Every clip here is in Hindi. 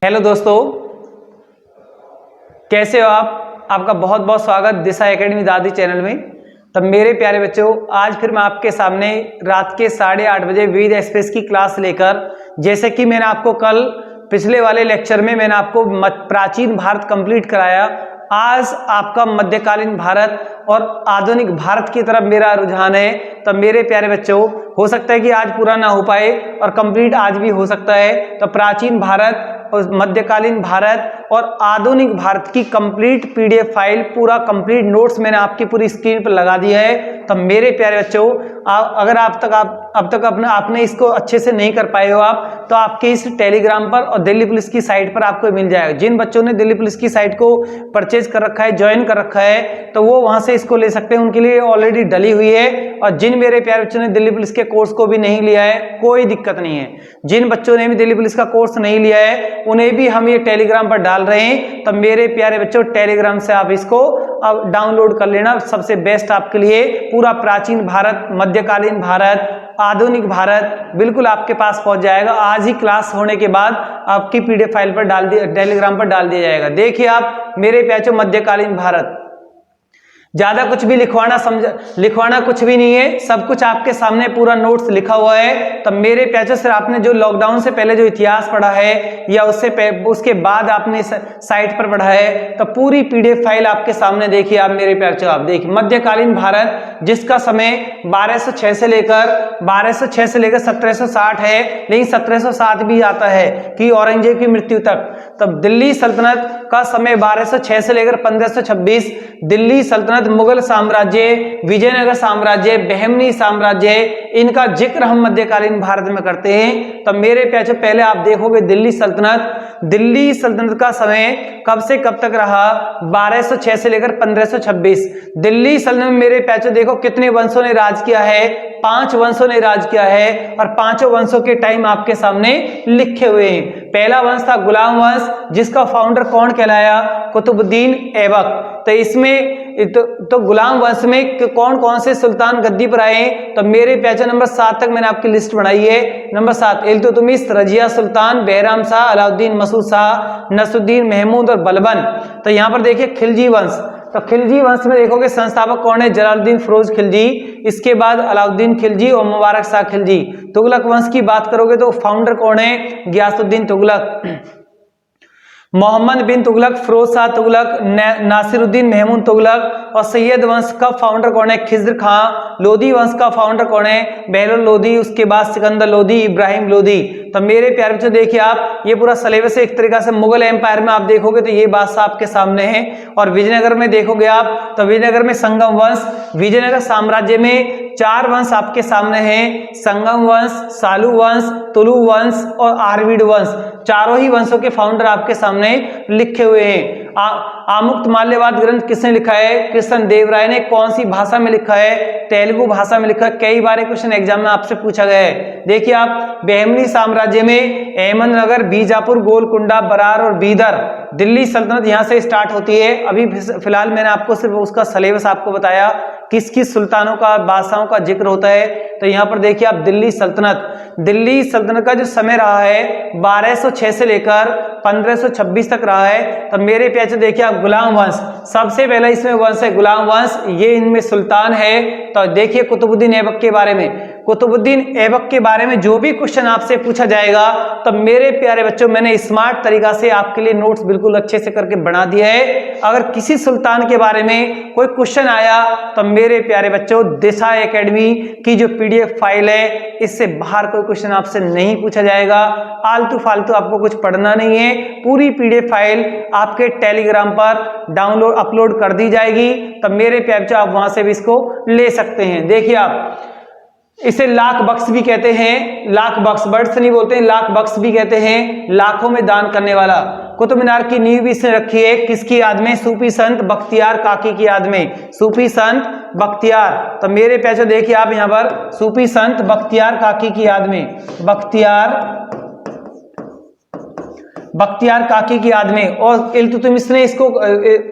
हेलो दोस्तों, कैसे हो आप? आपका बहुत बहुत स्वागत दिशा एकेडमी दादी चैनल में। तब मेरे प्यारे बच्चों, आज फिर मैं आपके सामने रात के 8:30 बजे वेद एक्सप्रेस की क्लास लेकर, जैसे कि मैंने आपको कल पिछले वाले लेक्चर में मैंने आपको प्राचीन भारत कंप्लीट कराया, आज आपका मध्यकालीन भारत और आधुनिक भारत की तरफ मेरा रुझान है। तब मेरे प्यारे बच्चों, हो सकता है कि आज पूरा ना हो पाए और कंप्लीट आज भी हो सकता है। तो प्राचीन भारत और मध्यकालीन भारत और आधुनिक भारत की कंप्लीट पीडीएफ फाइल, पूरा कंप्लीट नोट्स मैंने आपकी पूरी स्क्रीन पर लगा दिया है। तब मेरे प्यारे बच्चों, अगर अब तक आपने इसको अच्छे से नहीं कर पाए हो आप, तो आपके इस टेलीग्राम पर और दिल्ली पुलिस की साइट पर आपको मिल जाएगा। जिन बच्चों ने दिल्ली पुलिस की साइट को परचेज कर रखा है, ज्वाइन कर रखा है, तो वो वहां से इसको ले सकते हैं, उनके लिए ऑलरेडी डली हुई है। और जिन मेरे प्यारे बच्चों ने दिल्ली पुलिस के कोर्स को भी नहीं लिया है, कोई दिक्कत नहीं है। जिन बच्चों ने भी दिल्ली पुलिस का कोर्स नहीं लिया है, उन्हें भी हम ये टेलीग्राम पर डाल रहे हैं। तब मेरे प्यारे बच्चों, टेलीग्राम से आप इसको अब डाउनलोड कर लेना, सबसे बेस्ट आपके लिए। पूरा प्राचीन भारत, मध्यकालीन भारत, आधुनिक भारत बिल्कुल आपके पास पहुंच जाएगा। आज ही क्लास होने के बाद आपकी पीडीएफ फाइल पर डाल दिया, टेलीग्राम पर डाल दिया जाएगा। देखिए आप मेरे प्यारे मध्यकालीन भारत, ज्यादा कुछ भी लिखवाना कुछ भी नहीं है, सब कुछ आपके सामने पूरा नोट्स लिखा हुआ है। तब मेरे प्यारे सर, आपने जो लॉकडाउन से पहले जो इतिहास पढ़ा है या उसके बाद आपने साइट पर पढ़ा है, तो पूरी पीडीएफ फाइल आपके सामने देखिए। आप मेरे प्यारे आप देखिए, मध्यकालीन भारत जिसका समय 1206 से लेकर 1760 है, लेकिन 1707 भी आता है कि औरंगजेब की मृत्यु तक। तब दिल्ली सल्तनत का समय 1206 से लेकर 1526, दिल्ली सल्तनत, मुगल साम्राज्य, विजयनगर साम्राज्य, बहमनी साम्राज्य, इनका जिक्र हम मध्यकालीन भारत में करते हैं। तब मेरे प्यारे पहले आप देखोगे दिल्ली सल्तनत का समय कब से कब तक रहा, 1206 से लेकर 1526। दिल्ली सल्तनत में मेरे प्यारे देखो कितने वंशों ने राज किया है, 5 वंशों ने राज किया है, और 5 वंशों के टाइम आपके सामने लिखे हुए हैं। पहला वंश था गुलाम वंश, जिसका फाउंडर कौन कहलाया, कुतुबुद्दीन ऐबक। तो इसमें तो गुलाम वंश में कौन कौन से सुल्तान गद्दी पर आए, तो मेरे प्यारे नंबर 7 तक मैंने आपकी लिस्ट बनाई है। नंबर 7 इल्तुतमिश, रजिया सुल्तान, बहराम शाह, अलाउद्दीन मसूद शाह, नसरुद्दीन महमूद और बलबन। तो यहाँ पर देखिए खिलजी वंश, तो खिलजी वंश में देखोगे संस्थापक कौन है, जलालुद्दीन फिरोज खिलजी, इसके बाद अलाउद्दीन खिलजी और मुबारक शाह खिलजी। तुगलक वंश की बात करोगे तो फाउंडर कौन है, गियासुद्दीन तुगलक, मोहम्मद बिन तुगलक, फिरोज शाह तुगलक, नासिरुद्दीन महमूद तुगलक। और सैयद वंश का फाउंडर कौन है, खिज्र खां। लोधी वंश का फाउंडर कौन है, बहलोल लोधी, उसके बाद सिकंदर लोधी, इब्राहिम लोधी। तो मेरे प्यारे बच्चों देखिए आप, ये पूरा सिलेबस एक तरीका से मुगल एम्पायर में आप देखोगे तो ये बादशाह आपके सामने है। और विजयनगर में देखोगे आप, तो विजयनगर में संगम वंश, विजयनगर साम्राज्य में 4 वंश आपके सामने हैं, संगम वंश, सालू वंश, तुलु वंश और आरवीड वंश। चारों ही वंशों के फाउंडर आपके सामने लिखे हुए हैं। आमुक्तमाल्यवाद ग्रंथ किसने लिखा है, कृष्ण देव राय ने। कौन सी भाषा में लिखा है, तेलुगु भाषा में लिखा है। कई बार क्वेश्चन एग्जाम में आपसे पूछा गया है। देखिए आप, बहमनी साम्राज्य में अहमदनगर, बीजापुर, गोलकुंडा, बरार और बीदर। दिल्ली सल्तनत यहाँ से स्टार्ट होती है। अभी फिलहाल मैंने आपको सिर्फ उसका सिलेबस आपको बताया, किस किस सुल्तानों का, बादशाहों का जिक्र होता है। तो यहाँ पर देखिए आप, दिल्ली सल्तनत का जो समय रहा है 1206 से लेकर 1526 तक रहा है। तब मेरे प्यारे देखिए आप, गुलाम वंश सबसे पहला इसमें वंश है, गुलाम वंश, ये इनमें सुल्तान है। तो देखिए कुतुबुद्दीन ऐबक के बारे में, कुतुबुद्दीन ऐबक के बारे में जो भी क्वेश्चन आपसे पूछा जाएगा, तो मेरे प्यारे बच्चों मैंने स्मार्ट तरीका से आपके लिए नोट्स बिल्कुल अच्छे से करके बना दिया है। अगर किसी सुल्तान के बारे में कोई क्वेश्चन आया, तो मेरे प्यारे बच्चों दिशा एकेडमी की जो पीडीएफ फाइल है, इससे बाहर कोई क्वेश्चन आपसे नहीं पूछा जाएगा। आलतू फालतू आपको कुछ पढ़ना नहीं है। पूरी पीडीएफ फाइल आपके टेलीग्राम पर अपलोड कर दी जाएगी। तब मेरे प्यारे बच्चों, आप वहां से भी इसको ले सकते हैं। देखिए आप, इसे लाख बक्स भी कहते हैं, लाख बक्स, बर्ड्स नहीं बोलते हैं, लाख बक्स भी कहते हैं, लाखों में दान करने वाला। कुतुब मीनार की नींव भी इसने रखी है, किसकी याद में, सूफी संत बख्तियार काकी की याद में, सूफी संत बख्तियार। तो मेरे प्यारे देखिए आप, यहाँ पर सूफी संत बख्तियार काकी की याद में, बख्तियार बख्तियार काकी की याद में। और इल्तुतमिश ने इसको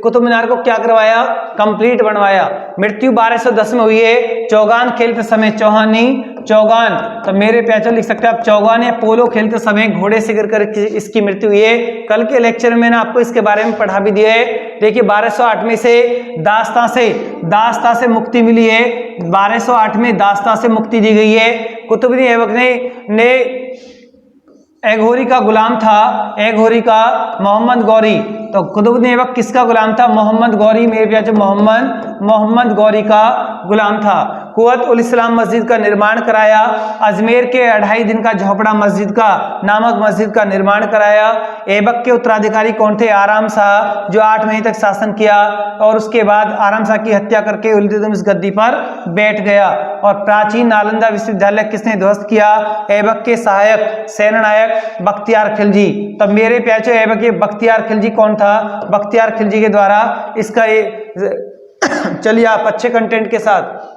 कुतुब मीनार को क्या करवाया, कंप्लीट बनवाया। मृत्यु 1210 में हुई है। चौगान खेलते समय, चौहानी चौगान, तो मेरे प्यारे लिख सकते हैं आप चौगान, या पोलो खेलते समय घोड़े से गिरकर इसकी मृत्यु हुई है। कल के लेक्चर में मैंने आपको इसके बारे में पढ़ा भी दिया है। देखिए 1208 में से दास्ता से मुक्ति मिली है। 1208 में दास्ता से मुक्ति दी गई है। कुतुबुद्दीन ऐबक ने एघोरी का गुलाम था, एघोरी का मोहम्मद गौरी। तो कुतुबुद्दीन ऐबक किसका गुलाम था, मोहम्मद गौरी, मेरे प्यारे मोहम्मद गौरी का गुलाम था। कुव्वत उल इस्लाम मस्जिद का निर्माण कराया। अजमेर के 2.5 दिन का झोपड़ा नामक मस्जिद का निर्माण कराया। ऐबक के उत्तराधिकारी कौन थे, आराम शाह, जो 8 महीने तक शासन किया और उसके बाद आराम शाह की हत्या करके इल्तुतमिश गद्दी पर बैठ गया। और प्राचीन नालंदा विश्वविद्यालय किसने ध्वस्त किया, ऐबक के सहायक सेनानायक बख्तियार खिलजी। तब मेरे प्यारे ऐबक के बख्तियार खिलजी कौन था, बख्तियार खिलजी के द्वारा इसका चलिए आप अच्छे कंटेंट के साथ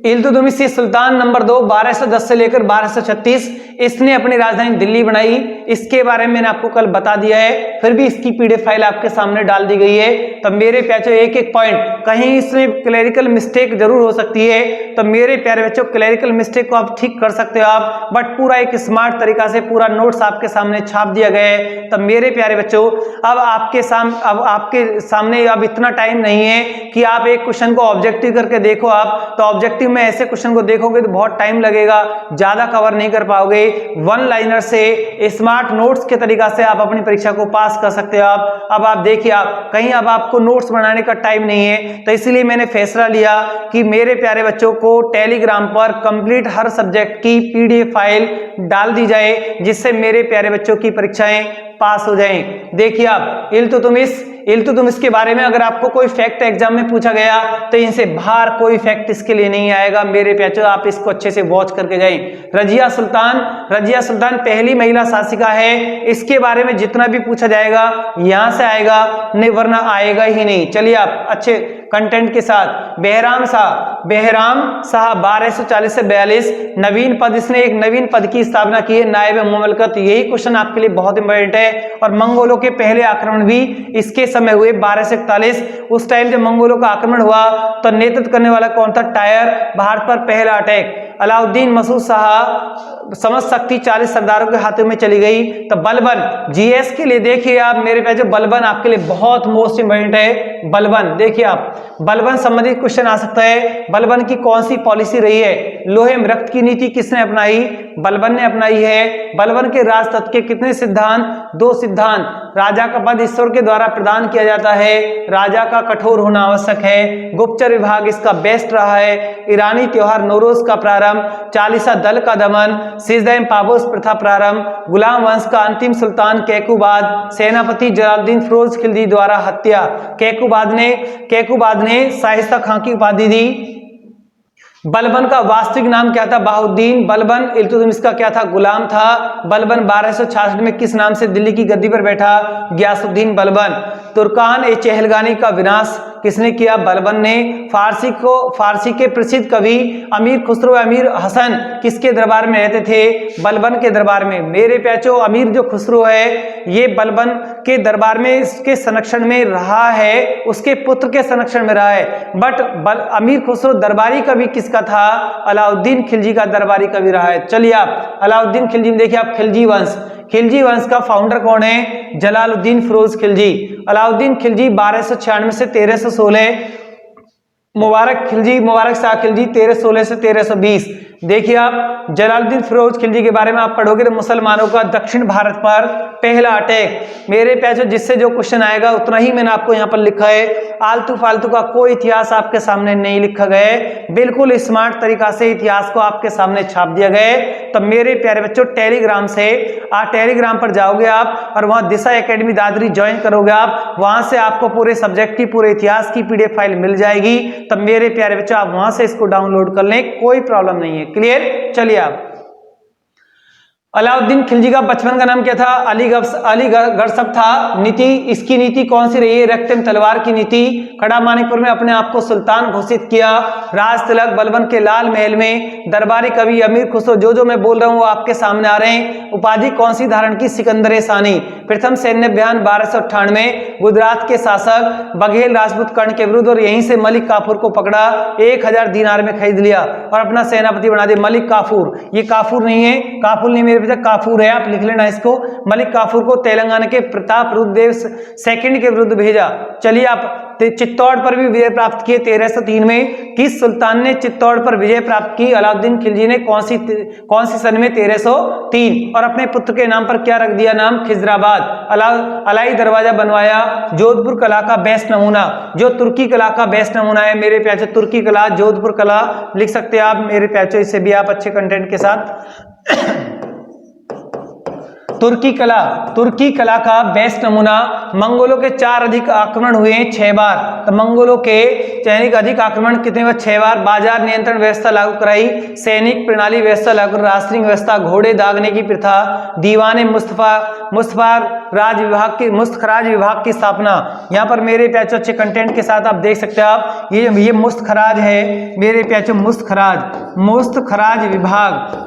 इल्तुतमिश सुल्तान नंबर 2 1210 से लेकर 1236, इसने अपनी राजधानी दिल्ली बनाई। इसके बारे में मैंने आपको कल बता दिया है, फिर भी इसकी पीडीएफ फाइल आपके सामने डाल दी गई है। तो मेरे प्यारे एक एक पॉइंट, कहीं इसमें क्लरिकल मिस्टेक जरूर हो सकती है, तो मेरे प्यारे बच्चों क्लरिकल मिस्टेक को आप ठीक कर सकते हो आप, बट पूरा एक स्मार्ट तरीका से पूरा नोट्स आपके सामने छाप दिया गया है। तो मेरे प्यारे बच्चों अब आपके सामने अब इतना टाइम नहीं है कि आप एक क्वेश्चन को ऑब्जेक्टिव करके देखो। आप तो ऑब्जेक्टिव में ऐसे क्वेश्चन को देखोगे तो बहुत टाइम लगेगा, ज्यादा कवर नहीं कर पाओगे। वन लाइनर से स्मार्ट नोट्स के तरीका से आप अपनी परीक्षा को पास कर सकते हो आप। अब आप देखिए, आप कहीं अब आपको नोट्स बनाने का टाइम नहीं है, तो इसलिए मैंने फैसला लिया कि मेरे प्यारे बच्चों को टेलीग्राम पर कंप्लीट हर सब्जेक्ट की पीडीएफ फाइल डाल दी जाए, जिससे मेरे प्यारे बच्चों की परीक्षाएं पास हो जाएं। देखिए आप इल्तुतमिश के बारे में अगर आपको कोई फैक्ट एग्जाम में पूछा गया तो इनसे बाहर कोई फैक्ट इसके लिए नहीं आएगा मेरे प्यारे, आप इसको अच्छे से वॉच करके जाएं। रजिया सुल्तान पहली महिला शासिका है। इसके बारे में जितना भी पूछा जाएगा यहां से आएगा, नहीं वरना आएगा ही नहीं। चलिए आप अच्छे कंटेंट के साथ। बेहराम शाह 1240 से 42, नवीन पद, इसने एक नवीन पद की स्थापना की है, नायब मुमलकत। यही क्वेश्चन आपके लिए बहुत इंपॉर्टेंट है। और मंगोलों के पहले आक्रमण भी इसके समय हुए 1241। उस टाइम जब मंगोलों का आक्रमण हुआ तो नेतृत्व करने वाला कौन था, टायर। भारत पर पहला अटैक। अलाउद्दीन मसूद शाह समझ शक्ति 40 सरदारों के हाथों में चली गई। तो बलबन, जीएस के लिए देखिए आप मेरे प्यारे, बलबन आपके लिए बहुत मोस्ट इंपॉर्टेंट है। बलबन देखिए आप, बलबन संबंधित क्वेश्चन आ सकता है। बलबन की कौन सी पॉलिसी रही है, लोहे में रक्त की नीति किसने अपनाई, बलबन ने अपनाई है। बलबन के राजतत्व के कितने सिद्धांत, 2 सिद्धांत। राजा का पद ईश्वर के द्वारा प्रदान किया जाता है, राजा का कठोर होना आवश्यक है। गुप्तचर विभाग इसका बेस्ट रहा है। ईरानी त्योहार नौरोज का प्रारंभ, चालीसा दल का दमन, सिजदा पाबोस प्रथा प्रारंभ, गुलाम वंश का अंतिम सुल्तान कैकुबाद, सेनापति जलालुद्दीन फिरोज खिलजी द्वारा हत्या। कैकुबाद ने शाइस्ता खां की उपाधि दी। बलबन का वास्तविक नाम क्या था, बहाउद्दीन। बलबन इल्तुतमिश का क्या था, गुलाम था। बलबन 1266 में किस नाम से दिल्ली की गद्दी पर बैठा, गयासुद्दीन बलबन। तुर्कान ए चहलगानी का विनाश किसने किया, बलबन ने। फारसी के प्रसिद्ध कवि अमीर खुसरो अमीर हसन किसके दरबार में रहते थे, बलबन के दरबार में। मेरे प्याचो अमीर जो खुसरो है ये बलबन के दरबार में इसके संरक्षण में रहा है, उसके पुत्र के संरक्षण में रहा है। बट अमीर खुसरो दरबारी कवि किसका था, अलाउद्दीन खिलजी का दरबारी कवि रहा है। चलिए आप अलाउद्दीन खिलजी में देखिए आप, खिलजी वंश का फाउंडर कौन है, जलालुद्दीन फिरोज खिलजी। अलाउद्दीन खिलजी 1296 से 1316, मुबारक शाह खिलजी 1316 से 1320। देखिए आप जलालुद्दीन फिरोज खिलजी के बारे में आप पढ़ोगे तो मुसलमानों का दक्षिण भारत पर पहला अटैक। मेरे प्यारे जिससे जो क्वेश्चन आएगा उतना ही मैंने आपको यहाँ पर लिखा है, आलतू फालतू का कोई इतिहास आपके सामने नहीं लिखा गया है, बिल्कुल स्मार्ट तरीका से इतिहास को आपके सामने छाप दिया गया है। तो मेरे प्यारे बच्चों टेलीग्राम पर जाओगे आप और वहां दिशा एकेडमी दादरी ज्वाइन करोगे आप, वहां से आपको पूरे सब्जेक्ट की पूरे इतिहास की पीडीएफ फाइल मिल जाएगी। तब मेरे प्यारे बच्चों आप वहां से इसको डाउनलोड कर लें, कोई प्रॉब्लम नहीं है। क्लियर। चलिए आप अलाउद्दीन खिलजी का बचपन का नाम क्या था? अलीगढ़ सब था। नीति, इसकी नीति कौन सी रही है? रक्तम तलवार की नीति। खड़ा मानिकपुर में अपने आप को सुल्तान घोषित किया। राज तिलक बलबन के लाल महल में। दरबारी कवि अमीर खुसरो। जो मैं बोल रहा हूँ वो आपके सामने आ रहे हैं। उपाधि कौन सी धारण की? सिकंदर सानी। प्रथम सैन्य अभियान 1298। गुजरात के शासक बघेल राजपूत कर्ण के विरुद्ध, और यहीं से मलिक काफूर को पकड़ा, 1000 दीनार में खरीद लिया और अपना सेनापति बना दिया। मलिक काफूर, ये काफूर नहीं है, काफूर नहीं, मेरे काफूर है, आप लिख लेना इसको। मलिक काफूर को तेलंगाना के प्रताप रुद्रदेव सेकंड के विरुद्ध भेजा। चलिए, आप चित्तौड़ पर भी विजय प्राप्त किए 1303 में। किस सुल्तान ने चित्तौड़ पर विजय प्राप्त की? अलाउद्दीन खिलजी ने। कौन सी सन में? 1303। और अपने पुत्र के नाम पर क्या रख दिया नाम? खिजराबाद। अलाई दरवाजा बनवाया। जोधपुर कला का बेस्ट नमूना, जो तुर्की कला का बेस्ट नमूना है मेरे प्यारे, तुर्की कला, जोधपुर कला लिख सकते हैं आप मेरे प्यारे, इससे भी आप अच्छे कंटेंट के साथ। तुर्की कला का बेस्ट नमूना। मंगोलों के 4 अधिक आक्रमण हुए 6 बार। तो मंगोलों के अधिक आक्रमण कितने बार? 6 बार। बाजार नियंत्रण व्यवस्था लागू कराई। सैनिक प्रणाली व्यवस्था लागू, राष्ट्रीय व्यवस्था, घोड़े दागने की प्रथा, दीवाने मुस्तखराज विभाग की स्थापना। यहाँ पर मेरे प्यारे अच्छे कंटेंट के साथ आप देख सकते हैं। आप ये मुस्तखराज है मेरे प्यारे,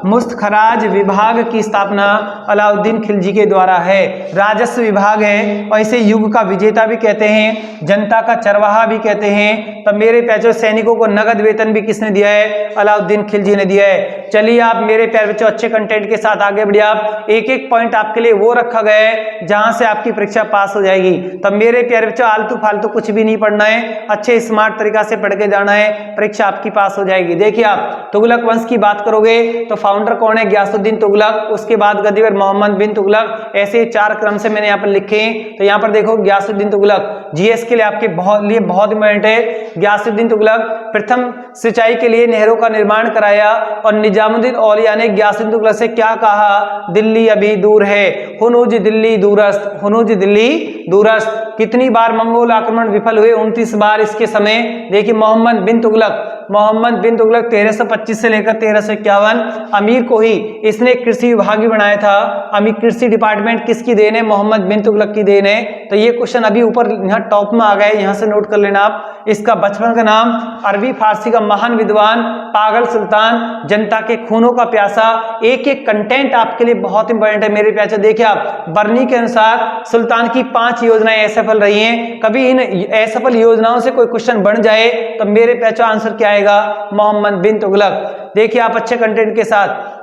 मुस्तखराज विभाग की स्थापना अलाउद्दीन खिलजी के द्वारा है। राजस्व विभाग है, और इसे युग का विजेता भी कहते हैं, जनता का चरवाहा भी कहते हैं। तब मेरे प्यारे सैनिकों को नगद वेतन भी किसने दिया है? अलाउद्दीन खिलजी ने दिया है। चलिए, आप मेरे प्यारे बच्चों अच्छे कंटेंट के साथ आगे बढ़िए। आप एक पॉइंट आपके लिए वो रखा गया है जहां से आपकी परीक्षा पास हो जाएगी। तब मेरे प्यारे बच्चों आलतू फालतू कुछ भी नहीं पढ़ना है, अच्छे स्मार्ट तरीका से पढ़ के जाना है, परीक्षा आपकी पास हो जाएगी। देखिए, आप तुगलक वंश की बात करोगे तो फाउंडर कौन है? गयासुद्दीन तुगलक। उसके बाद गद्दीवर मोहम्मद बिन तुगलक। ऐसे 4 क्रम से मैंने यहाँ पर लिखे। तो यहाँ पर देखो, गयासुद्दीन तुगलक जीएस के लिए आपके बहुत इंपॉर्टेंट है। गयासुद्दीन तुगलक प्रथम सिंचाई के लिए नहरों का निर्माण कराया, और निजामुद्दीन औलिया ने गयासुद्दीन तुगलक से क्या कहा? दिल्ली अभी दूर है, हुनूज दिल्ली दूरस्त, हुनूज दिल्ली दूरस्त। कितनी बार मंगोल आक्रमण विफल हुए? 29 बार इसके समय। देखिए, मोहम्मद बिन तुगलक 1325 से लेकर 1351। अमीर को ही इसने कृषि विभाग भी बनाया था। अमीर कृषि डिपार्टमेंट किसकी देन है? मोहम्मद बिन तुगलक की देन है। तो ये क्वेश्चन अभी ऊपर यहाँ टॉप में आ गए, यहाँ से नोट कर लेना आप। इसका बचपन का नाम? अरबी फारसी का महान विद्वान, पागल सुल्तान, जनता के खूनों का प्यासा। एक कंटेंट आपके लिए बहुत इंपॉर्टेंट है मेरे प्यारे। देखिए, आप बर्नी के अनुसार सुल्तान की 5 योजनाएं असफल रही हैं। कभी इन असफल योजनाओं से कोई क्वेश्चन बन जाए तो मेरे प्यारे आंसर क्या आएगा? मोहम्मद बिन तुगलक। देखिए, आप अच्छे कंटेंट के साथ।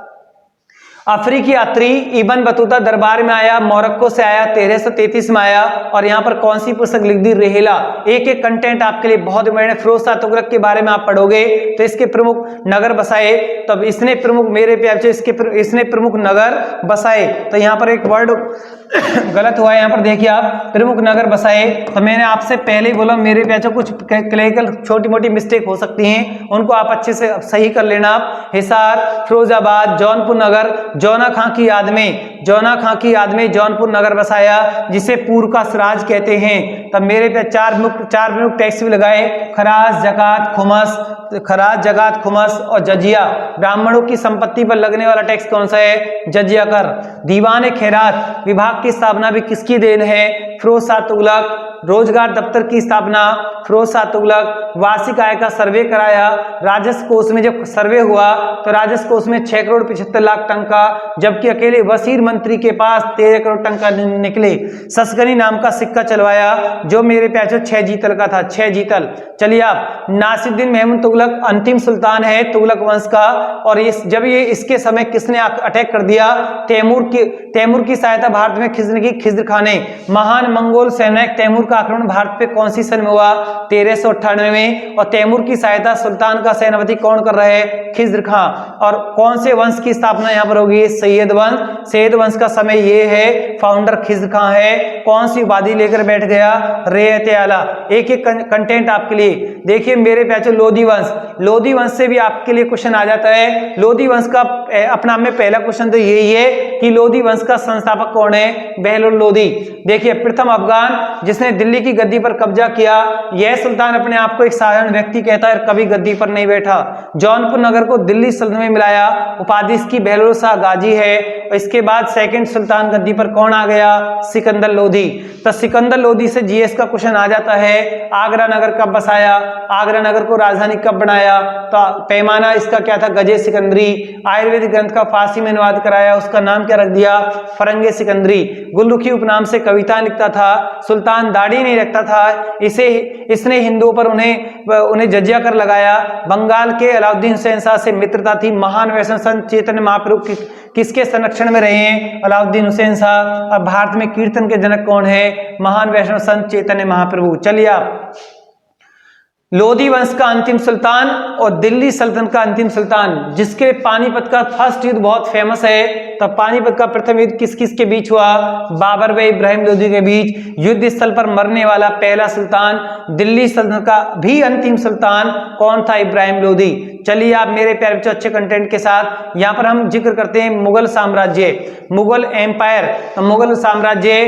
अफ्रीकी यात्री इब्न बतूता दरबार में आया, मोरक्को से आया, 1333 में आया। और यहाँ पर कौन सी पुस्तक लिख दी? रेहेला। एक कंटेंट आपके लिए बहुत इंपॉर्टेंट। फिरोज शाह तुगलक के बारे में आप पढ़ोगे तो इसके प्रमुख नगर बसाए। तब इसने प्रमुख मेरे प्यारे इसने प्रमुख नगर बसाए। तो यहाँ पर एक वर्ड गलत हुआ है। यहाँ पर देखिए, आप प्रमुख नगर बसाए। तो मैंने आपसे पहले ही बोला मेरे प्यारे, कुछ क्लरिकल छोटी मोटी मिस्टेक हो सकती हैं, उनको आप अच्छे से सही कर लेना। आप हिसार, फिरोजाबाद, जौनपुर नगर, जौना खां की याद में जौनपुर नगर बसाया, जिसे पूर्व का सिराज कहते हैं। तब मेरे पे 4 प्रमुख टैक्स भी लगाए। खराज, जकात, खुमस और जजिया। ब्राह्मणों की संपत्ति पर लगने वाला टैक्स कौन सा है? जजिया कर। दीवान खैरात विभाग की स्थापना भी किसकी देन है? फिरोज शाह तुगलक। रोजगार दफ्तर की स्थापना फिरोज शाह तुगलक। वार्षिक आय का सर्वे कराया। राजस्व कोष में जब सर्वे हुआ तो राजस्व कोष में 6 करोड़ 75 लाख टंका, जबकि अकेले वजीर मंत्री के पास 13 करोड़ टंका निकले। ससगनी नाम का सिक्का चलवाया, जो मेरे प्यारे 6 जीतल का था, 6 जीतल। चलिए, आप नासिरुद्दीन महमूद तुगलक अंतिम सुल्तान है तुगलक वंश का। और जब इसके समय किसने अटैक कर दिया? तैमूर की सहायता भारत में खिज्र खान ने। महान मंगोल सैनिक तैमूर का आक्रमण भारत पे कौन सी सन में हुआ? 1398 में। और तैमूर की सहायता सुल्तान का सेनापति कौन कर रहे हैं? खिज्र खां। और कौन से वंश की स्थापना यहाँ पर होगी? सैयद वंश का समय ये है, फाउंडर खिज्र खां है। कौन सी उपाधि लेकर बैठ गया? रेयत आला। एक कंटेंट आपके लिए। देखिए मेरे प्यारे, लोधी वंश लोधी वंश से भी आपके लिए क्वेश्चन आ जाता है। लोधी वंश का अपना में पहला क्वेश्चन तो यही है कि लोधी वंश का संस्थापक कौन है? बहलोल लोधी। देखिए, प्रथम अफगान जिसने दिल्ली की गद्दी पर कब्जा किया, यह सुल्तान अपने आप को एक साधारण व्यक्ति कहता है, कभी गद्दी पर नहीं बैठा। जौनपुर नगर को दिल्ली सल्तनत में मिलाया, उपाधि इसकी बहलोल शाह गाजी है। और इसके बाद सेकंड सुल्तान गद्दी पर कौन आ गया? सिकंदर लोधी। तो सिकंदर लोधी से जीएस का क्वेश्चन आ जाता है, आगरा नगर कब बसाया, आगरा नगर को राजधानी कब बनाया? तो पैमाना इसका क्या था? गजे सिकंदरी। आयुर्वेदिक ग्रंथ का फारसी में अनुवाद कराया, उसका नाम क्या रख दिया? फरंगे सिकंदरी। गुलरुखी उपनाम से कविता लिखता था, सुल्तान दाढ़ी नहीं रखता था, इसने हिंदुओं पर उन्हें जजिया कर लगाया। बंगाल के अलाउद्दीन हुसैन शाह से मित्रता थी। महान वैष्णव संत चैतन्य महाप्रभु किसके संरक्षण में रहे हैं? अलाउद्दीन हुसैन शाह। और भारत में कीर्तन के जनक कौन है? महान वैष्णव संत चैतन्य महाप्रभु। चलिए, आप लोधी वंश का अंतिम सुल्तान और दिल्ली सल्तनत का अंतिम सुल्तान, जिसके पानीपत का फर्स्ट युद्ध बहुत फेमस है। तब पानीपत का प्रथम युद्ध किस किस के बीच हुआ? बाबर व इब्राहिम लोधी के बीच। युद्ध स्थल पर मरने वाला पहला सुल्तान, दिल्ली सल्तनत का भी अंतिम सुल्तान कौन था? इब्राहिम लोधी। चलिए, आप मेरे प्यारे बच्चों अच्छे कंटेंट के साथ यहाँ पर हम जिक्र करते हैं मुगल साम्राज्य, मुगल एम्पायर। तो मुगल साम्राज्य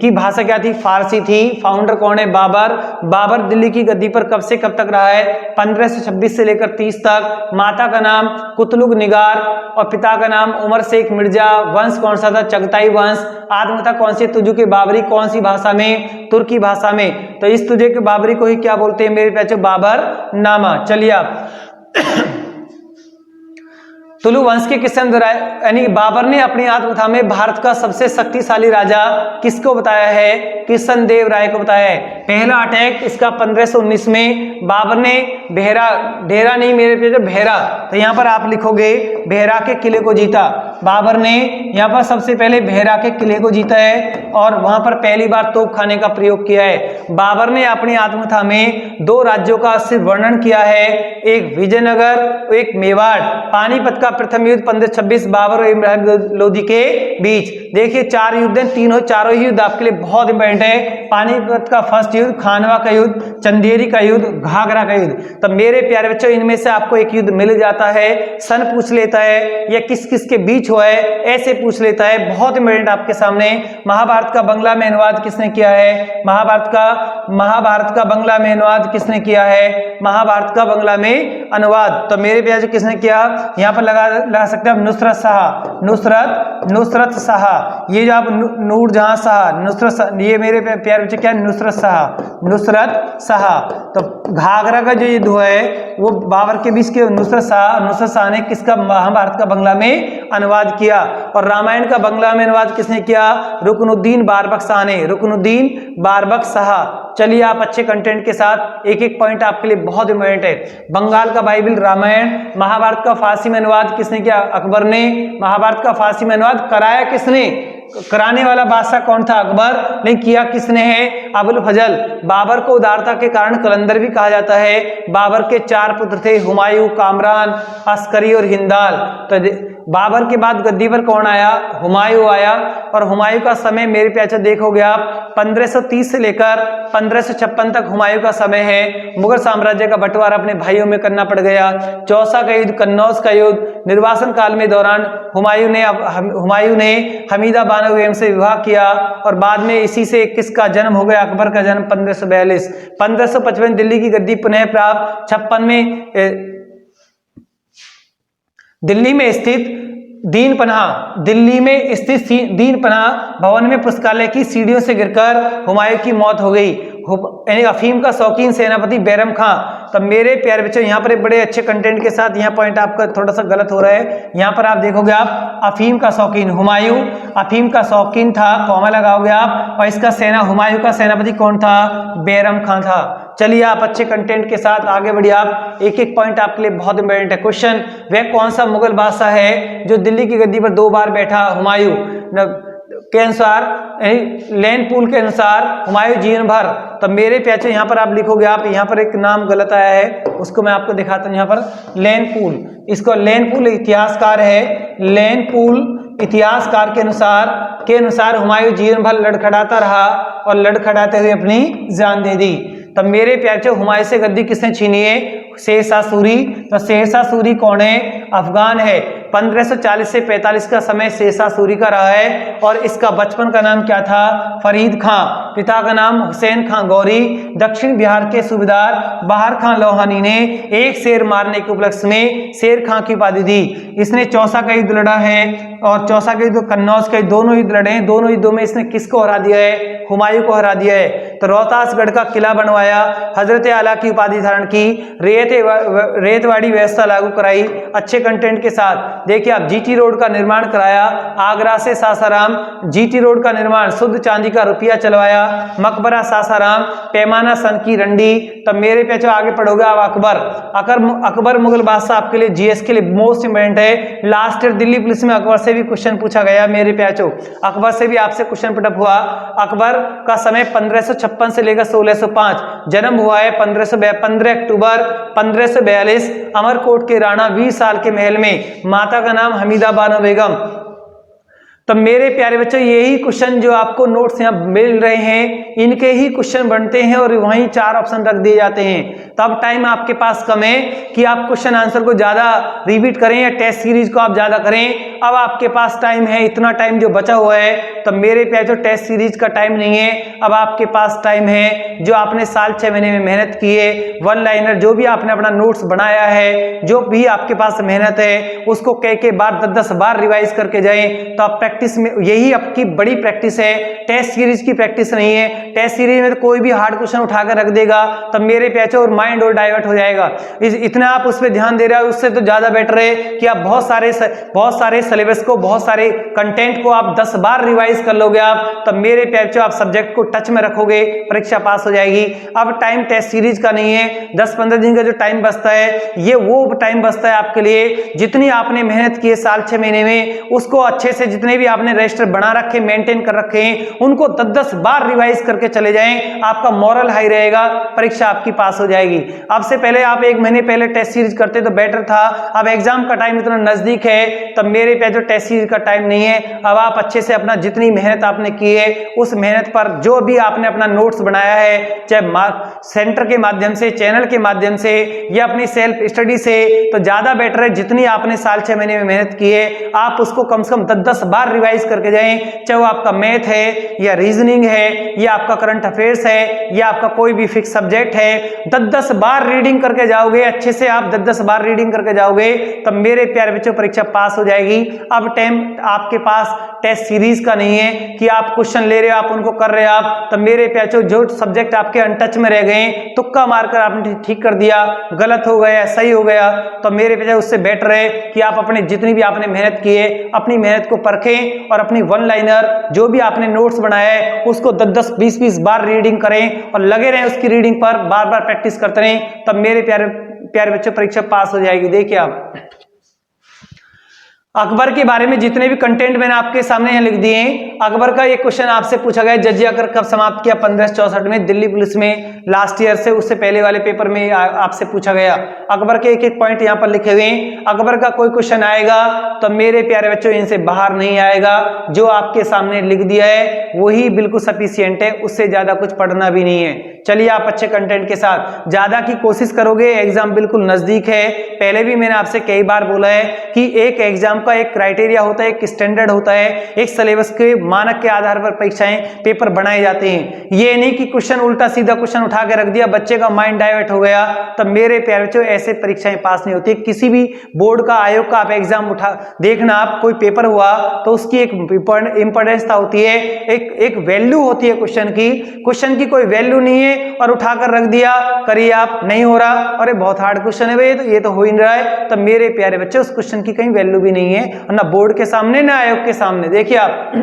की भाषा क्या थी? फारसी थी। फाउंडर कौन है? बाबर। बाबर दिल्ली की गद्दी पर कब से कब तक रहा है? 1526 से लेकर 30 तक। माता का नाम कुतलुग निगार और पिता का नाम उमर शेख मिर्जा। वंश कौन सा था? चगताई वंश। आत्मकथा कौन सी? तुजुक बाबरी। कौन सी भाषा में? तुर्की भाषा में। तो इस तुजुक बाबरी को ही क्या बोलते हैं मेरे प्यारे? बाबर नामा। चलिए, आप तुलु वंश के किसने दोहराया? यानी बाबर ने अपनी आत्मकथा में भारत का सबसे शक्तिशाली राजा किसको बताया है? कृष्ण देव राय को बताया है। पहला अटैक इसका 1519 में बाबर ने ढेरा नहीं मेरे पे भेरा, तो यहाँ पर आप लिखोगे भेरा के किले को जीता। बाबर ने यहाँ पर सबसे पहले भेरा के किले को जीता है और वहां पर पहली बार तोप खाने का प्रयोग किया है। बाबर ने अपनी आत्मकथा में 2 राज्यों का सिर्फ वर्णन किया है, एक विजयनगर, एक मेवाड़। पानीपत का प्रथम युद्ध 1526 बाबर और इब्राहिम लोधी के बीच। देखिए, 4 युद्ध हैं, चारों युद्ध आपके लिए बहुत इंपॉर्टेंट है। पानीपत का फर्स्ट युद्ध, खानवा का युद्ध, चंदेरी का युद्ध, घाघरा का युद्ध। तो मेरे प्यारे बच्चों, इनमें से आपको एक युद्ध मिल जाता है, सन पूछ लेता है या किस किस के बीच हुआ है ऐसे पूछ लेता है। बहुत इंपॉर्टेंट आपके सामने। महाभारत का बंगला में अनुवाद किसने किया है? महाभारत का बंगला में अनुवाद किसने किया है? महाभारत का बंगला में अनुवाद तो मेरे प्यारे किसने किया? यहाँ पर लगा सकते हैं आप नुसरत शाह। नुसरत शाह, ये जो आप नूरजहां शाह, नुसरत, ये मेरे प्यारे बच्चे क्या? नुसरत शाह। तो घाघरा का जो युद्ध हुआ है वो बाबर के बीच के नुसरत शाह ने किसका? महाभारत का बंगला में अनुवाद किया। और रामायण का बंगला में अनुवाद किसने किया? रुकनुद्दीन बारबक शाह ने। रुकनुद्दीन बारबक शाह। चलिए, आप अच्छे कंटेंट के साथ एक एक पॉइंट आपके लिए बहुत इंपॉर्टेंट है। बंगाल का बाइबल रामायण। महाभारत का फारसी में अनुवाद किसने किया? अकबर ने। महाभारत का फारसी में अनुवाद कराया किसने? कराने वाला बादशाह कौन था? अकबर। नहीं किया किसने है? अबुल फजल। बाबर को उदारता के कारण कलंदर भी कहा जाता है। बाबर के 4 पुत्र थे, हुमायूं, कामरान, अस्करी और हिंदाल। तो बाबर के बाद गद्दी पर कौन आया? हुमायूं आया। और हुमायूं का समय मेरे प्यारे देखोगे आप 1530 से लेकर 1556 तक हुमायूं का समय है। मुगल साम्राज्य का बंटवारा अपने भाइयों में करना पड़ गया। चौसा का युद्ध, कन्नौज का युद्ध। निर्वासन काल में दौरान हुमायूं ने हमीदा बानो बेगम से विवाह किया और बाद में इसी से किसका जन्म हो गया? अकबर का जन्म 1542। 1555 दिल्ली की गद्दी पुनः प्राप्त। 56 में दिल्ली में स्थित दीन पनाह भवन में पुस्तकालय की सीढ़ियों से गिरकर हुमायूं की मौत हो गई। यानी अफीम का शौकीन सेनापति बैरम खां। तो मेरे प्यारे बच्चों, यहाँ पर एक बड़े अच्छे कंटेंट के साथ यहाँ पॉइंट आपका थोड़ा सा गलत हो रहा है। यहाँ पर आप देखोगे आप अफीम का शौकीन, हुमायूं अफीम का शौकीन था, कॉमा लगाओगे आप। और इसका हुमायूं का सेनापति कौन था? बैरम खां था। चलिए, आप अच्छे कंटेंट के साथ आगे बढ़िए। आप एक एक पॉइंट आपके लिए बहुत इंपॉर्टेंट है। क्वेश्चन, वह कौन सा मुगल बादशाह है जो दिल्ली की गद्दी पर 2 बार बैठा? हुमायूं के अनुसार, लैंडपूल के अनुसार हुमायूं जीवन भर। तो मेरे प्यारे यहाँ पर आप लिखोगे, आप यहाँ पर एक नाम गलत आया है, उसको मैं आपको दिखाता हूँ। यहाँ पर लैंडपूल, इसको लैंडपूल इतिहासकार है। लैंडपूल इतिहासकार के अनुसार हुमायूं जीवन भर लड़खड़ाता रहा और लड़खड़ाते हुए अपनी जान दे दी। तब मेरे प्यारे हुमायूं से गद्दी किसने छीनी है? शेरशाह सूरी। तो शेरशाह सूरी कौन है? अफगान है। 1540 से 45 का समय शेरशाह सूरी का रहा है और इसका बचपन का नाम क्या था? फरीद खां। पिता का नाम हुसैन खां गौरी। दक्षिण बिहार के सूबेदार बहार खां लोहानी ने एक शेर मारने के उपलक्ष्य में शेर खां की उपाधि दी। इसने चौसा का युद्ध लड़ा है और चौसा के युद्ध, कन्नौज के दोनों युद्ध लड़े हैं। दोनों युद्धों में इसने किसको हरा दिया है? हुमायूं को हरा दिया है। तो रोहतासगढ़ का किला बनवाया, हजरत आला की उपाधि धारण की, रेतवाड़ी व्यवस्था लागू कराई अच्छे कंटेंट के साथ। देखिए आप जीटी रोड का निर्माण कराया, आगरा से सासाराम जीटी रोड का निर्माण, शुद्ध चांदी का रुपया चलवाया, मकबरा सासाराम, पैमाना सन की रंडी। तब मेरे पे जो आगे पढ़ोगे आप अकबर मुगल बादशाह आपके लिए जीएस के लिए मोस्ट इंपोर्टेंट है। लास्ट ईयर दिल्ली पुलिस में अकबर से भी क्वेश्चन पूछा गया मेरे प्याचो, अकबर से भी आपसे क्वेश्चन पुटअप हुआ। अकबर का समय 1556 से लेकर 1605, जन्म हुआ है 15 अक्टूबर 1542, अमरकोट के राणा 20 साल के महल में, माता का नाम हमीदा बानो बेगम। तो मेरे प्यारे बच्चों यही क्वेश्चन जो आपको नोट्स यहाँ मिल रहे हैं इनके ही क्वेश्चन बनते हैं और वहीं 4 ऑप्शन रख दिए जाते हैं। तब टाइम आपके पास कम है कि आप क्वेश्चन आंसर को ज्यादा रिपीट करें या टेस्ट सीरीज को आप ज्यादा करें। अब आपके पास टाइम है, इतना टाइम जो बचा हुआ है, तो मेरे प्यारे जो टेस्ट सीरीज का टाइम नहीं है, अब आपके पास टाइम है जो आपने साल 6 महीने में मेहनत की है, वन लाइनर जो भी आपने अपना नोट्स बनाया है, जो भी आपके पास मेहनत है उसको कई बार 10-10 बार रिवाइज करके जाएं। तो आप प्रैक्टिस में, यही आपकी बड़ी प्रैक्टिस है, टेस्ट सीरीज की प्रैक्टिस नहीं है। टेस्ट सीरीज में तो कोई भी हार्ड क्वेश्चन उठाकर रख देगा तब मेरे प्यारे और माइंड और डाइवर्ट हो जाएगा। इतना आप उस पर ध्यान दे रहे हो, उससे तो ज्यादा बेटर है कि आप बहुत सारे सिलेबस को, बहुत सारे कंटेंट को आप 10 बार रिवाइज कर लोगे आप, तब मेरे प्यारे आप सब्जेक्ट को टच में रखोगे, परीक्षा पास हो जाएगी। अब टाइम टेस्ट सीरीज का नहीं है, 10-15 दिन का जो टाइम बचता है ये वो टाइम बचता है आपके लिए। जितनी आपने मेहनत की है साल 6 महीने में, उसको अच्छे से, जितने भी आपने रजिस्टर बना रखे, मेंटेन कर रखे हैं, उनको 10-10 बार रिवाइज करके चले जाएं। आपका मॉरल हाई रहेगा, परीक्षा आपकी पास हो जाएगी। अब से पहले आप 1 महीने पहले टेस्ट सीरीज करते तो बेटर था। अब एग्जाम का टाइम इतना नजदीक है तब मेरे पे जो टेस्ट सीरीज का टाइम नहीं है। अब आप अच्छे से अपना जितनी मेहनत आपने की है उस मेहनत पर जो भी आपने अपना नोट्स बनाया है, चाहे सेंटर के माध्यम से, चैनल के माध्यम से या अपनी सेल्फ स्टडी से, तो ज्यादा बेटर है। जितनी आपने साल 6 महीने में मेहनत की है आप उसको कम से कम 10-10 बार रिवाइज करके जाएं। चाहे वो आपका मैथ है या रीजनिंग है या आपका करंट अफेयर्स है या आपका कोई भी फिक्स सब्जेक्ट है, 10-10 बार रीडिंग करके जाओगे, अच्छे से आप 10-10 बार रीडिंग करके जाओगे तब मेरे प्यारे बच्चों परीक्षा पास हो जाएगी। अब टाइम आपके पास टेस्ट सीरीज का नहीं है कि आप क्वेश्चन ले रहे हो, आप उनको कर रहे हो आप, तब मेरे प्यारे जो सब्जेक्ट आपके अनटच में रह गए, तुक्का मारकर आपने ठीक कर दिया, गलत हो गया, सही हो गया, तो मेरे प्यारे उससे बेटर है कि आप अपने जितनी भी आपने मेहनत की है अपनी मेहनत को परखें और अपनी वन लाइनर जो भी आपने नोट्स बनाया है उसको 10-10, 20-20 बार रीडिंग करें और लगे रहें उसकी रीडिंग पर, बार बार प्रैक्टिस करते रहें, तब मेरे प्यारे बच्चों परीक्षा पास हो जाएगी। देखिए आप अकबर के बारे में जितने भी कंटेंट मैंने आपके सामने यहाँ लिख दिए हैं, अकबर का एक क्वेश्चन आपसे पूछा गया, जजिया अकबर कब समाप्त किया? 1564 में, दिल्ली पुलिस में लास्ट ईयर से, उससे पहले वाले पेपर में आपसे पूछा गया। अकबर के एक एक पॉइंट यहाँ पर लिखे हुए हैं। अकबर का कोई क्वेश्चन आएगा तो मेरे प्यारे बच्चों इनसे बाहर नहीं आएगा, जो आपके सामने लिख दिया है वही बिल्कुल सफिशियंट है, उससे ज्यादा कुछ पढ़ना भी नहीं है। चलिए आप अच्छे कंटेंट के साथ ज्यादा की कोशिश करोगे, एग्जाम बिल्कुल नजदीक है। पहले भी मैंने आपसे कई बार बोला है कि एक एग्जाम का एक क्राइटेरिया होता है, एक स्टैंडर्ड होता है, एक सिलेबस के मानक के आधार पर परीक्षाएं पेपर बनाए जाते हैं। ये नहीं कि क्वेश्चन उल्टा सीधा क्वेश्चन उठा के रख दिया, बच्चे का माइंड डाइवर्ट हो गया, तब मेरे प्यारे बच्चों ऐसे परीक्षाएं पास नहीं होती। किसी भी बोर्ड का, आयोग का आप एग्जाम उठा देखना, आप कोई पेपर हुआ तो उसकी एक इंपॉर्टेंस होती है, एक वैल्यू होती है क्वेश्चन की कोई वैल्यू नहीं है और उठाकर रख दिया, करिए आप, नहीं हो रहा, अरे बहुत हार्ड क्वेश्चन है भाई, ये तो हो ही नहीं रहा है, तब मेरे प्यारे बच्चे उस क्वेश्चन की कहीं वैल्यू भी नहीं है, ना बोर्ड के सामने ना आयोग के सामने। देखिए आप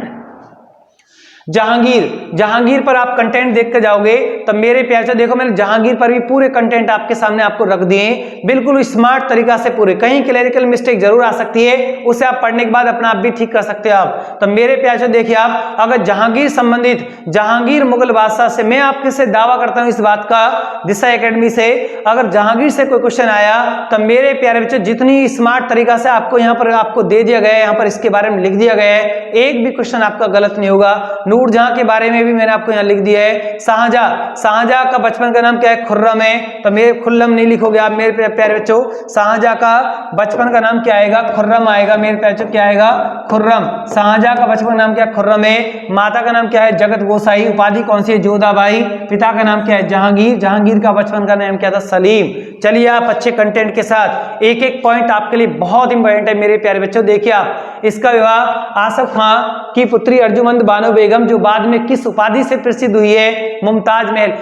जहांगीर पर आप कंटेंट देख के जाओगे तो मेरे प्यार से देखो, मैंने जहांगीर पर भी पूरे कंटेंट आपके सामने आपको रख दिए, बिल्कुल स्मार्ट तरीका से पूरे। कहीं क्लरिकल मिस्टेक जरूर आ सकती है, उसे आप पढ़ने के बाद अपना आप भी ठीक कर सकते हो आप। तो मेरे प्यार से देखिए आप, अगर जहांगीर संबंधित, जहांगीर मुगल बादशाह से, मैं आपके से दावा करता हूं इस बात का, दिशा एकेडमी से, अगर जहांगीर से कोई क्वेश्चन आया तो मेरे प्यारे बच्चों जितनी स्मार्ट तरीका से आपको यहाँ पर आपको दे दिया गया है, यहाँ पर इसके बारे में लिख दिया गया है, एक भी क्वेश्चन आपका गलत नहीं होगा। नूरजहां के बारे में भी मैंने आपको यहाँ लिख दिया है। शाहजहां का बचपन का नाम क्या है? खुर्रम है। तो मेरे खुल्लम नहीं लिखोगे आप मेरे प्यारे बच्चों, शाहजहां का बचपन का नाम क्या आएगा? खुर्रम आएगा मेरे प्यारे बच्चों, क्या आएगा? खुर्रम। शाहजहां का बचपन का नाम क्या है? खुर्रम है। माता का नाम क्या है? जगत गोसाई। उपाधि कौन सी है? जोधाबाई। पिता का नाम क्या है? जहांगीर। जहांगीर का बचपन का नाम क्या था? सलीम। चलिए आप अच्छे कंटेंट के साथ एक एक पॉइंट आपके लिए बहुत इंपॉर्टेंट है मेरे प्यारे बच्चों। देखिए आप, इसका विवाह आसफ खां की पुत्री अर्जुमंद बानो बेगम, जो बाद में किस उपाधि से प्रसिद्ध हुई है? मुमताज महल।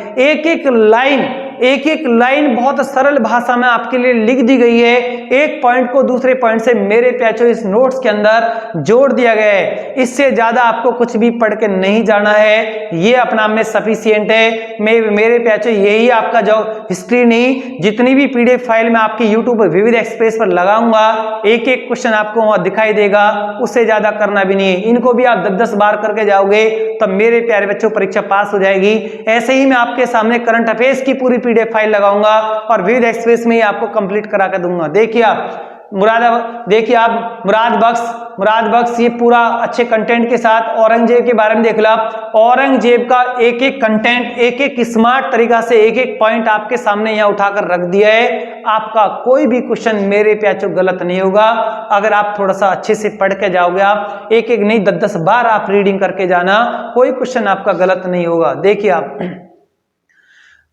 एक एक लाइन बहुत सरल भाषा में आपके लिए लिख दी गई है। एक पॉइंट को दूसरे पॉइंट से मेरे प्याचो इस नोट्स के अंदर जोड़ दिया गया है। इससे ज्यादा आपको कुछ भी पढ़ के नहीं जाना है, ये अपना में सफिशिएंट है। मेरे प्याचो यही आपका जो हिस्ट्री नहीं, जितनी भी पीडीएफ फाइल में आपकी यूट्यूब पर विविध एक्सप्रेस पर लगाऊंगा, एक एक क्वेश्चन आपको वहां दिखाई देगा, उससे ज्यादा करना भी नहीं है। इनको भी आप 10-10 बार करके जाओगे तब मेरे प्यारे बच्चों परीक्षा पास हो जाएगी। ऐसे ही मैं आपके सामने करंट अफेयर्स की पूरी पीडीएफ फाइल लगाऊंगा और विविध एक्सप्रेस में ही आपको कंप्लीट करा के दूंगा। देखिए आप मुराद बख्श ये पूरा अच्छे कंटेंट के साथ औरंगजेब के बारे में देख लो आप। औरंगजेब का एक एक कंटेंट, एक एक स्मार्ट तरीका से एक एक पॉइंट आपके सामने यहाँ उठाकर रख दिया है। आपका कोई भी क्वेश्चन मेरे प्याचो गलत नहीं होगा अगर आप थोड़ा सा अच्छे से पढ़ के जाओगे। आप एक एक नहीं 10-10 बार आप रीडिंग करके जाना, कोई क्वेश्चन आपका गलत नहीं होगा। देखिए आप,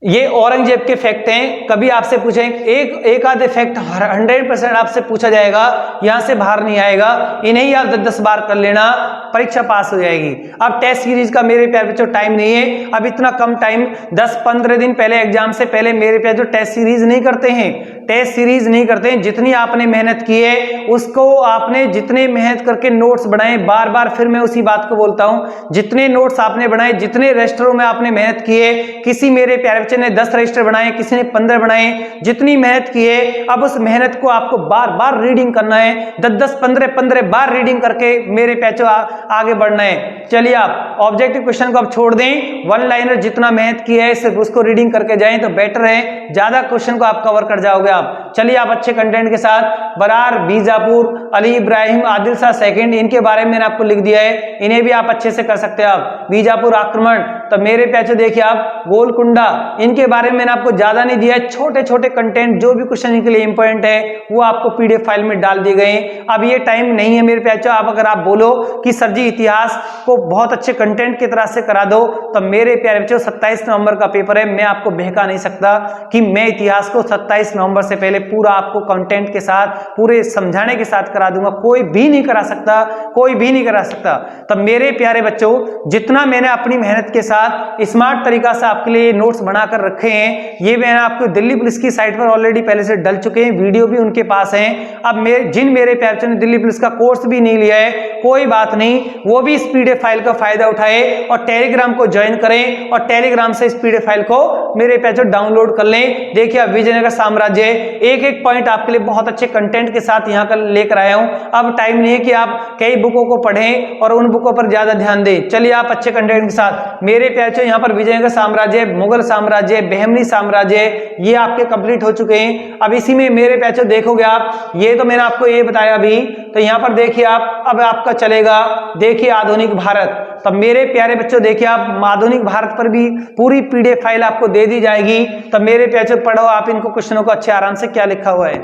ये औरंगजेब के फैक्ट हैं। कभी आपसे पूछें एक आधे फैक्ट 100% आपसे पूछा जाएगा, यहां से बाहर नहीं आएगा। इन्हें ही आप 10-10 बार कर लेना, परीक्षा पास हो जाएगी। अब टेस्ट सीरीज का मेरे प्यारे बच्चों टाइम नहीं है, अब इतना कम टाइम, 10-15 दिन पहले एग्जाम से पहले मेरे प्यारे बच्चों टेस्ट सीरीज नहीं करते हैं। टेस्ट सीरीज नहीं करते हैं। जितनी आपने मेहनत की है उसको आपने जितने मेहनत करके नोट्स बनाए, बार बार फिर मैं उसी बात को बोलता हूं, जितने नोट्स आपने बनाए, जितने रजिस्टरों में आपने मेहनत की है, किसी मेरे प्यारे बच्चे ने 10 रजिस्टर बनाए, किसी ने 15 बनाए, जितनी मेहनत की है अब उस मेहनत को आपको बार बार रीडिंग करना है। 10-10, 15-15 बार रीडिंग करके मेरे प्याचो आगे बढ़ना है। चलिए आप ऑब्जेक्टिव क्वेश्चन को अब छोड़ दें, वन लाइनर जितना मेहनत की है सिर्फ उसको रीडिंग करके जाएं तो बेटर है, ज्यादा क्वेश्चन को आप कवर कर जाओगे आप। चलिए आप अच्छे कंटेंट के साथ बरार, बीजापुर, अली इब्राहिम, आदिल शाह सेकंड, इनके बारे में मैंने आपको लिख दिया है, इन्हें भी आप अच्छे से कर सकते हैं। आप बीजापुर आक्रमण, तो मेरे प्याचो देखिए आप गोलकुंडा, इनके बारे में मैंने आपको ज्यादा नहीं दिया है, छोटे छोटे कंटेंट जो भी क्वेश्चन के लिए इंपॉर्टेंट है वो आपको पीडीएफ फाइल में डाल दिए गए। अब ये टाइम नहीं है मेरे प्याचो, आप अगर आप बोलो कि सर जी इतिहास को बहुत अच्छे कंटेंट की तरह से करा दो, तो मेरे प्यारे बच्चों 27 नवंबर का पेपर है, मैं आपको बहका नहीं सकता कि मैं इतिहास को 27 नवंबर से पहले पूरा आपको कंटेंट के साथ पूरे समझाने के साथ करा दूंगा। कोई भी नहीं करा सकता, कोई भी नहीं करा सकता। तब मेरे प्यारे बच्चों जितना मैंने अपनी मेहनत के साथ स्मार्ट तरीका से आपके लिए नोट्स बनाकर रखे हैं, ये मैंने आपको दिल्ली पुलिस की साइट पर ऑलरेडी पहले से डल चुके हैं, वीडियो भी उनके पास है। अब जिन मेरे प्यारे बच्चों ने दिल्ली पुलिस का कोर्स भी नहीं लिया है, कोई बात नहीं, वो भी इस पीडीएफ फाइल का फायदा उठाए और टेलीग्राम को ज्वाइन करें और टेलीग्राम से इस पीडीएफ फाइल को मेरे प्यारे डाउनलोड कर लें। देखिए अब विजयनगर साम्राज्य एक एक पॉइंट आपके लिए बहुत अच्छे कंटेंट के साथ यहाँ का लेकर आया हूं। अब टाइम नहीं है कि आप कई बुकों को पढ़ें और उन बुकों पर ज्यादा ध्यान दें। चलिए आप अच्छे कंटेंट के साथ मेरे प्यारे यहाँ पर विजयनगर साम्राज्य, मुगल साम्राज्य, बहमनी साम्राज्य, ये आपके कंप्लीट हो चुके हैं। अब इसी में मेरे प्यारे देखोगे आप, ये तो मैंने आपको ये बताया अभी, तो यहाँ पर देखिए आप, अब आपका चलेगा देखिए आधुनिक भारत। तब मेरे प्यारे बच्चों देखिए आप आधुनिक भारत पर भी पूरी पीडीएफ फाइल आपको दे दी जाएगी। तब मेरे प्यारे पढ़ो आप इनको, क्वेश्चनों को अच्छे आराम से क्या लिखा हुआ है।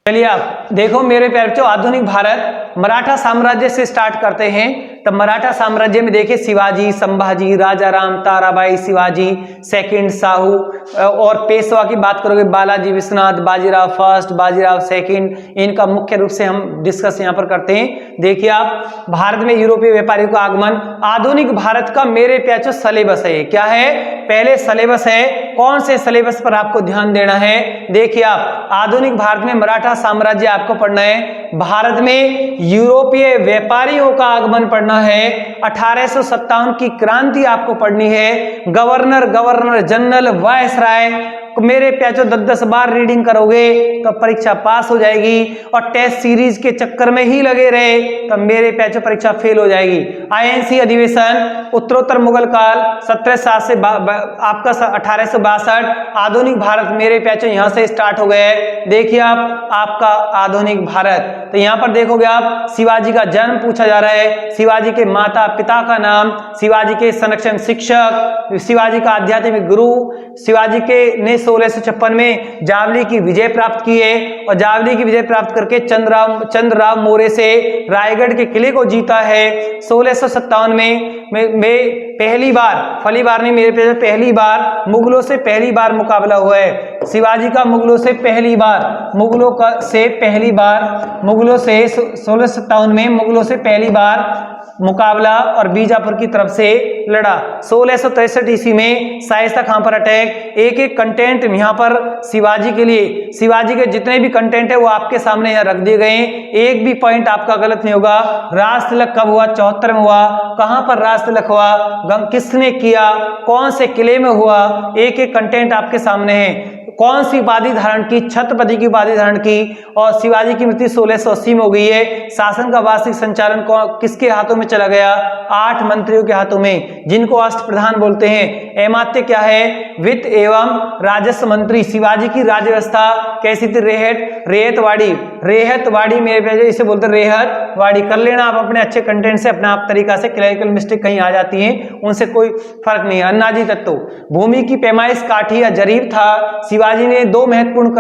चलिए आप देखो मेरे प्यारे बच्चों, आधुनिक भारत मराठा साम्राज्य से स्टार्ट करते हैं। तब मराठा साम्राज्य में देखिए शिवाजी, संभाजी, राजाराम, ताराबाई, शिवाजी सेकंड, साहू, और पेशवा की बात करोगे बालाजी विश्वनाथ, बाजीराव फर्स्ट, बाजीराव सेकंड, इनका मुख्य रूप से हम डिस्कस यहाँ पर करते हैं। देखिए आप भारत में यूरोपीय व्यापारियों का आगमन, आधुनिक भारत का मेरे प्याचो सिलेबस है, क्या है पहले सिलेबस है, कौन से सिलेबस पर आपको ध्यान देना है। देखिए आप आधुनिक भारत में मराठा साम्राज्य आपको पढ़ना है, भारत में यूरोपीय व्यापारियों का आगमन पढ़ना है, 1857 की क्रांति आपको पढ़नी है, गवर्नर जनरल वायसराय मेरे प्याचो 10-10 बार रीडिंग करोगे तो परीक्षा पास हो जाएगी, और टेस्ट सीरीज के चक्कर में ही लगे रहे तो मेरे प्याचो परीक्षा फेल हो जाएगी। आईएनसी अधिवेशन उत्तरोत्तर मुगल काल 1707 से आपका 1862, आधुनिक भारत मेरे प्याचो यहां से स्टार्ट हो गए। देखिए आप आपका आधुनिक भारत, तो यहां पर देखोगे आप शिवाजी का जन्म पूछा जा रहा है, शिवाजी के माता पिता का नाम, शिवाजी के संरक्षण शिक्षक, शिवाजी का आध्यात्मिक गुरु, शिवाजी के ने 1656 में जावली की विजय प्राप्त की है, और जावली की विजय प्राप्त करके चंद्रराव मौर्य से रायगढ़ के किले को जीता है। 1657 में पहली बार, फली बार नहीं मेरे पे, पहली बार मुगलों से पहली बार मुकाबला हुआ है शिवाजी का, मुगलों से पहली बार, मुगलों से 1657 में मुगलों से पहली बार मुकाबला और बीजापुर की तरफ से लड़ा। 1663 ईस्वी में शाइस्ता खां पर अटैक। एक एक कंटेंट यहाँ पर शिवाजी के लिए, शिवाजी के जितने भी कंटेंट है वो आपके सामने यहाँ रख दिए गए, एक भी पॉइंट आपका गलत नहीं होगा। राज तिलक कब हुआ? 74 में हुआ। कहां पर राज तिलक हुआ? किसने किया? कौन से किले में हुआ? एक एक कंटेंट आपके सामने है। कौन सी उपाधि धारण की? छत्रपति की उपाधि धारण की। और शिवाजी की मृत्यु 1680 में हो गई है। शासन का वार्षिक संचालन किसके हाथों में चला गया? 8 मंत्रियों के हाथों में, जिनको अष्टप्रधान बोलते हैं। एमात्य क्या है? वित्त एवं राजस्व मंत्री। शिवाजी की राज्य व्यवस्था कैसी थी? रेहतवाड़ी मेरे इसे बोलते रेहतवाड़ी। कर लेना आप अपने अच्छे कंटेंट से, अपने आप तरीका से, क्लरिकल मिस्टेक कहीं आ जाती है उनसे कोई फर्क नहीं है। अन्नाजी तत्व, भूमि की पैमाइश काठी या जरीब था। शिवाजी ने 2 महत्वपूर्ण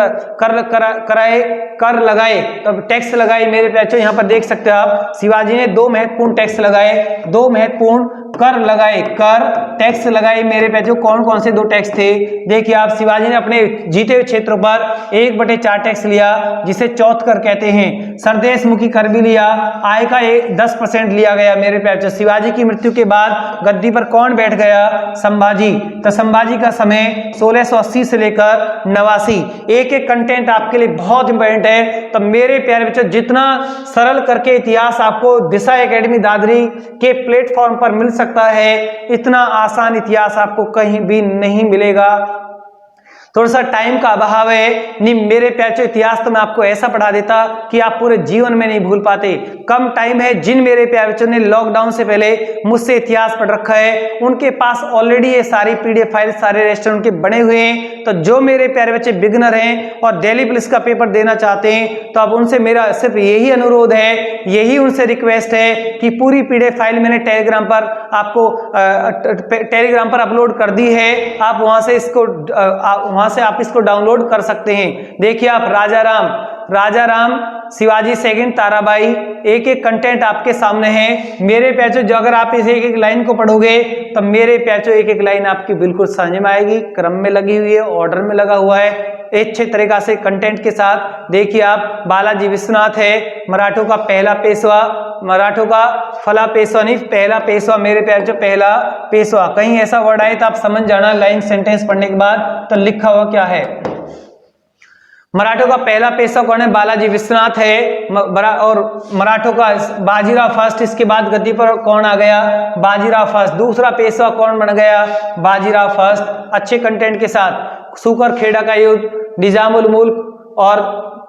कर लगाए, तब टैक्स लगाए मेरे प्याचो, यहाँ पर देख सकते हो आप, शिवाजी ने 2 महत्वपूर्ण टैक्स लगाए, 2 महत्वपूर्ण कर लगाए, कर टैक्स लगाए मेरे प्याचो। कौन कौन से 2 टैक्स थे? देखिए आप, शिवाजी ने अपने जीते हुए क्षेत्रों पर 1/4 टैक्स लिया, जिसे चौथ कर कहते हैं। सरदेशमुखी कर भी लिया, आय का 10% लिया गया मेरे प्याचो। शिवाजी की मृत्यु के बाद गद्दी पर कौन बैठ गया? संभाजी। तो संभाजी का समय 1680 से लेकर 89। एक एक कंटेंट आपके लिए बहुत इंपॉर्टेंट है। तो मेरे प्यारे बच्चों, जितना सरल करके इतिहास आपको दिशा एकेडमी दादरी के प्लेटफॉर्म पर मिल सकता है, इतना आसान इतिहास आपको कहीं भी नहीं मिलेगा। थोड़ा सा टाइम का अभाव है, नहीं मेरे प्यारे इतिहास तो मैं आपको ऐसा पढ़ा देता कि आप पूरे जीवन में नहीं भूल पाते। कम टाइम है। जिन मेरे प्यारे बच्चों ने लॉकडाउन से पहले मुझसे इतिहास पढ़ रखा है, उनके पास ऑलरेडी ये सारी PDF फाइल, सारे रजिस्टर उनके बने हुए हैं। तो जो मेरे प्यारे बच्चे बिगनर हैं और दिल्ली पुलिस का पेपर देना चाहते हैं, तो अब उनसे मेरा सिर्फ यही अनुरोध है, यही उनसे रिक्वेस्ट है कि पूरी PDF फाइल मैंने टेलीग्राम पर आपको टेलीग्राम पर अपलोड कर दी है। आप वहां से आप इसको डाउनलोड कर सकते हैं। देखिए आप, राजा राम, शिवाजी सेकंड, ताराबाई, एक एक कंटेंट आपके सामने है मेरे प्याचो। जो अगर आप इस एक एक लाइन को पढ़ोगे तो मेरे प्याचो एक एक लाइन आपकी बिल्कुल समझ में आएगी, क्रम में लगी हुई है, ऑर्डर में लगा हुआ है, अच्छे तरीका से कंटेंट के साथ। देखिए आप, बालाजी विश्वनाथ है मराठों का पहला पेशवा, मराठों का फला पेशवा नहीं, पहला पेशवा मेरे प्याचो, पहला पेशवा। कहीं ऐसा वर्ड आए तो आप समझ जाना लाइन सेंटेंस पढ़ने के बाद तो लिखा हुआ क्या है। मराठों का पहला पेशवा कौन है? बालाजी विश्वनाथ है। और मराठों का बाजीराव फर्स्ट। इसके बाद गद्दी पर कौन आ गया? बाजीराव फर्स्ट। दूसरा पेशवा कौन बन गया? बाजीराव फर्स्ट। अच्छे कंटेंट के साथ। सुकर खेड़ा का युद्ध, निजामुल मुल्क और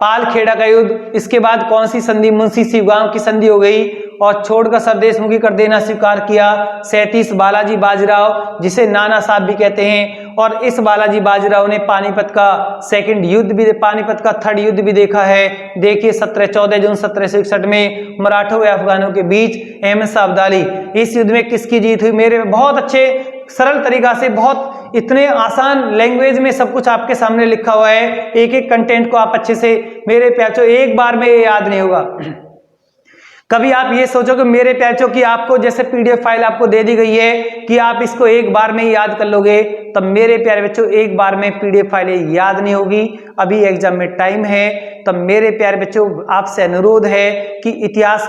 पाल खेड़ा का युद्ध। इसके बाद कौन सी संधि? मुंशी शिवगांव की संधि हो गई, और छोड़कर सरदेशमुखी कर देना स्वीकार किया। 37 बालाजी बाजीराव, जिसे नाना साहब भी कहते हैं। और इस बालाजी बाजीराव ने पानीपत का सेकंड युद्ध भी, पानीपत का थर्ड युद्ध भी देखा है। देखिए 14 जून 1761 में मराठों व अफगानों के बीच अहमद शाह अब्दाली। इस युद्ध में किसकी जीत हुई? मेरे बहुत अच्छे सरल तरीका से, बहुत इतने आसान लैंग्वेज में सब कुछ आपके सामने लिखा हुआ है। एक एक कंटेंट को आप अच्छे से मेरे प्याचो, एक बार में याद नहीं होगा। कभी आप ये सोचो कि मेरे प्याचो की आपको जैसे PDF फाइल आपको दे दी गई है कि आप इसको एक बार में ही याद कर लोगे, तब मेरे प्यारे बच्चों एक बार में PDF फाइल याद नहीं होगी। अभी एग्जाम में टाइम है। तो मेरे प्यारे बच्चों आपसे अनुरोध है कि इतिहास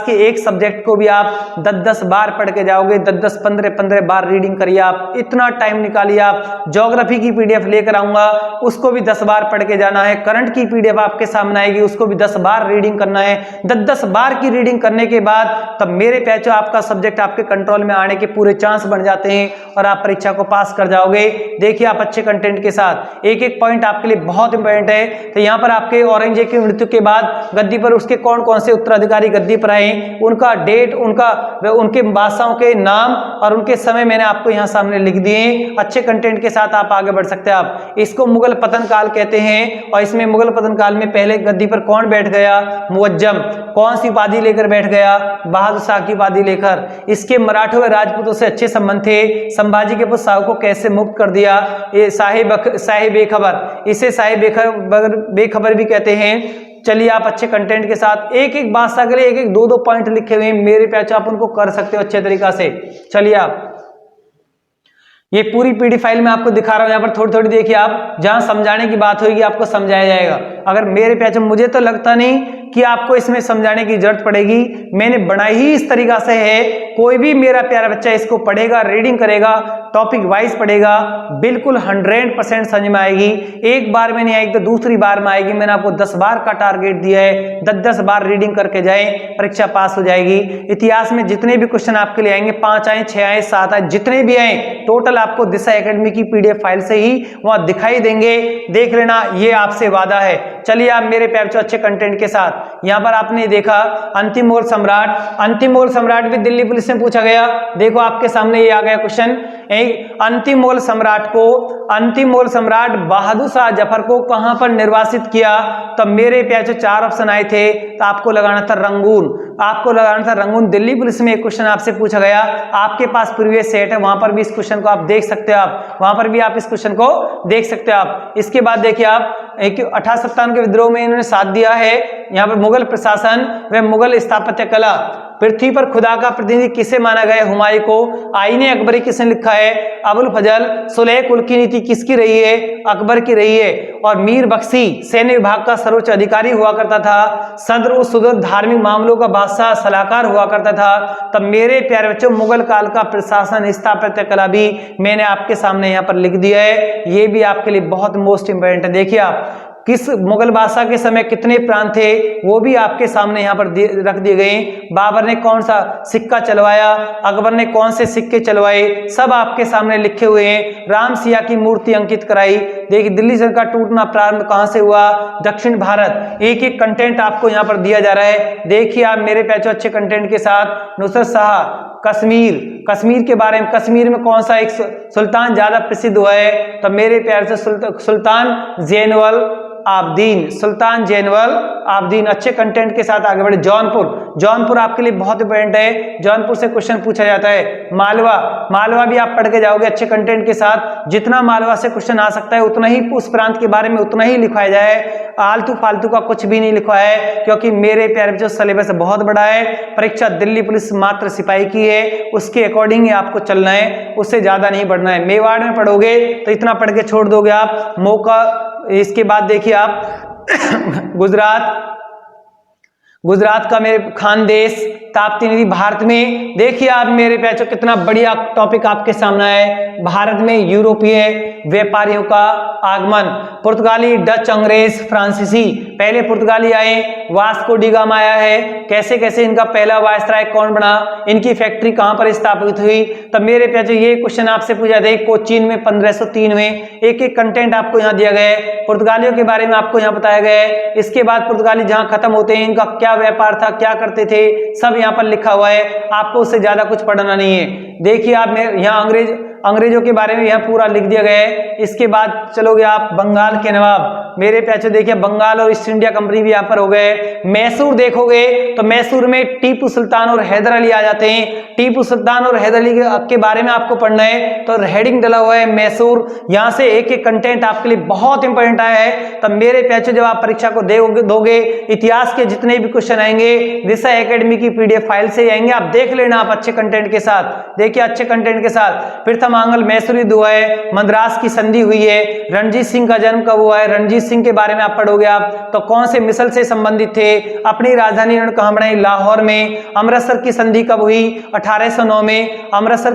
के एक सब्जेक्ट को भी आप 10-10 बार पढ़ के जाओगे, 10-10, 15-15 बार रीडिंग करिए आप, इतना टाइम निकालिए आप। ज्योग्राफी की पीडीएफ लेकर आऊंगा, उसको भी 10 बार पढ़ के जाना है। करंट की पीडीएफ आपके सामने आएगी, उसको भी 10 बार रीडिंग करना है। 10-10 बार की रीडिंग करने के बाद तब मेरे प्यारे आपका सब्जेक्ट आपके कंट्रोल में आने के पूरे चांस बन जाते हैं और आप परीक्षा को पास कर जाओगे। देखिए आप अच्छे कंटेंट के साथ एक एक पॉइंट आपके लिए बहुत इंपॉर्टेंट है। तो यहाँ पर आपके औरंगजेब की मृत्यु के बाद गद्दी पर उसके कौन कौन से उत्तराधिकारी गद्दी पर आए, उनका डेट, उनके बादशाहों के नाम और उनके समय मैंने आपको यहाँ सामने लिख दिए। अच्छे कंटेंट के साथ आप आगे बढ़ सकते हैं। आप इसको मुगल पतन काल कहते हैं और इसमें मुगल पतन काल में पहले गद्दी पर कौन बैठ गया, मुअज्जम। कौन सी उपाधि लेकर बैठ गया, बहादुर शाह की उपाधि लेकर। इसके मराठों व राजपूतों से अच्छे संबंध थे। संभाजी के पुत्र शाहू को कैसे मुक्त कर दिया, ये साहिब बेखबर, इसे साहिब बेखबर भी कहते हैं। चलिए आप अच्छे कंटेंट के साथ एक एक बादशाह के लिए एक एक 2-2 पॉइंट लिखे हुए हैं मेरे प्यारे, आप उनको कर सकते हो अच्छे तरीका से। चलिए आप ये पूरी पीडी फाइल में आपको दिखा रहा हूं, यहाँ पर थोड़ी थोड़ी देखिए आप, जहां समझाने की बात होगी आपको समझाया जाएगा। अगर मेरे प्यारे मुझे तो लगता नहीं कि आपको इसमें समझाने की जरूरत पड़ेगी, मैंने बनाई ही इस तरीका से है। कोई भी मेरा प्यारा बच्चा इसको पढ़ेगा, रीडिंग करेगा, टॉपिक वाइज पढ़ेगा, बिल्कुल 100% समझ में आएगी। एक बार में नहीं आएगी तो दूसरी बार में आएगी। मैंने आपको 10 बार का टारगेट दिया है, 10-10 बार रीडिंग करके जाए, परीक्षा पास हो जाएगी। इतिहास में जितने भी क्वेश्चन आपके लिए आएंगे, 5 आए, 6 आए, 7 आए, जितने भी आए टोटल आपको दिशा एकेडमी की पीडीएफ फाइल से ही वहां दिखाई देंगे। देख लेना, ये आपसे वादा है। चलिए आप मेरे प्यारे बच्चों अच्छे कंटेंट के साथ, यहाँ पर आपने देखा अंतिम मुगल सम्राट भी दिल्ली पुलिस में पूछा गया। देखो आपके सामने ये आ गया क्वेश्चन। अंतिम मुगल सम्राट बहादुर शाह जफर को कहां पर निर्वासित किया? तो मेरे प्यारे 4 ऑप्शन आए थे, तो आपको लगाना था रंगून। दिल्ली पुलिस में एक क्वेश्चन आपसे पूछा गया, आपके पास प्रीवियस सेट है, वहां पर भी इस क्वेश्चन को आप देख सकते हो। आप वहां पर भी आप इस क्वेश्चन को देख सकते हो आप। इसके बाद देखिए आप 1857 के विद्रोह में इन्होंने साथ दिया है। यहाँ पर मुगल प्रशासन व मुगल स्थापत्य कला, पृथ्वी पर खुदा का प्रतिनिधि किसे माना गया? हुमायूं को। आईने अकबरी किसने लिखा है? अबुल फजल। सुलह कुल की नीति किसकी रही है? अकबर की रही है। और मीर बख्शी सैन्य विभाग का सर्वोच्च अधिकारी हुआ करता था। सदर सुदर धार्मिक मामलों का बादशाह सलाहकार हुआ करता था। तब मेरे प्यारे बच्चों मुगल काल का प्रशासन स्थापत्य कला भी मैंने आपके सामने यहाँ पर लिख दिया है। ये भी आपके लिए बहुत मोस्ट इंपोर्टेंट है। देखिए आप किस मुगल बादशाह के समय कितने प्रांत थे वो भी आपके सामने यहाँ पर रख दिए गए। बाबर ने कौन सा सिक्का चलवाया, अकबर ने कौन से सिक्के चलवाए, सब आपके सामने लिखे हुए हैं। राम सिया की मूर्ति अंकित कराई। देखिए दिल्ली शहर का टूटना प्रारंभ कहां से हुआ? दक्षिण भारत। एक एक कंटेंट आपको यहाँ पर दिया जा रहा है। देखिए आप मेरे पैचो अच्छे कंटेंट के साथ। नुसरत शाह, कश्मीर के बारे में, कश्मीर में कौन सा एक सुल्तान ज्यादा प्रसिद्ध हुआ है? तो मेरे प्यार से सुल्तान जैनुल आबदीन। अच्छे कंटेंट के साथ आगे बढ़े। जौनपुर आपके लिए बहुत इंपॉर्टेंट है, जौनपुर से क्वेश्चन पूछा जाता है। मालवा भी आप पढ़ के जाओगे अच्छे कंटेंट के साथ। जितना मालवा से क्वेश्चन आ सकता है उतना ही उस प्रांत के बारे में उतना ही लिखवाया जाए। आलतू फालतू का कुछ भी नहीं लिखा है, क्योंकि मेरे प्यारे बच्चों सिलेबस बहुत बड़ा है। परीक्षा दिल्ली पुलिस मात्र सिपाही की है, उसके अकॉर्डिंग ही आपको चलना है, उससे ज्यादा नहीं बढ़ना है। मेवाड़ में पढ़ोगे तो इतना पढ़ के छोड़ दोगे आप, मौका। इसके बाद देखिए आप गुजरात का मेरे खानदेश, ताप्ती नदी भारत में। देखिए आप मेरे प्यारे कितना बढ़िया टॉपिक आपके सामने है। भारत में यूरोपीय व्यापारियों का आगमन, पुर्तगाली, डच, अंग्रेज, फ्रांसीसी। पहले पुर्तगाली आए, वास्को डी गामा आया है। कैसे कैसे इनका पहला वायसराय कौन बना, इनकी फैक्ट्री कहां पर स्थापित हुई? तब मेरे प्यारे ये क्वेश्चन आपसे पूछा था कोचीन में 1503 में। एक एक कंटेंट आपको यहाँ दिया गया है। पुर्तगालियों के बारे में आपको यहाँ बताया गया है। इसके बाद पुर्तगाली जहां खत्म होते हैं, इनका क्या व्यापार था, क्या करते थे, सब यहाँ पर लिखा हुआ है। आपको उससे ज्यादा कुछ पढ़ना नहीं है। देखिए आप यहाँ अंग्रेजों के बारे में यहाँ पूरा लिख दिया गया है। इसके बाद चलोगे आप बंगाल के नवाब। मेरे प्यारे देखिए बंगाल और ईस्ट इंडिया कंपनी भी यहाँ पर हो गए। मैसूर देखोगे तो मैसूर में टीपू सुल्तान और हैदर अली आ जाते हैं। टीपू सुल्तान और हैदर अली के बारे में आपको पढ़ना है, तो हेडिंग डला हुआ है मैसूर। यहाँ से एक एक कंटेंट आपके लिए बहुत इंपॉर्टेंट आया है। तब मेरे प्यारे जब आप परीक्षा को दोगे, इतिहास के जितने भी क्वेश्चन आएंगे दिशा एकेडमी की पीडीएफ फाइल से आएंगे। आप देख लेना आप अच्छे कंटेंट के साथ। देखिए अच्छे कंटेंट के साथ प्रथम आंग्ल मैसूर युद्ध हुआ है, मद्रास की संधि हुई है। रणजीत सिंह का जन्म कब हुआ है? रणजीत रणजीत सिंह के बारे में आप पढ़ोगे आप तो कौन से मिसल से संबंधित थे, अपनी राजधानी उन्होंने कहां बनाई, लाहौर में। अमृतसर की संधि कब हुई, 1809 में। अमृतसर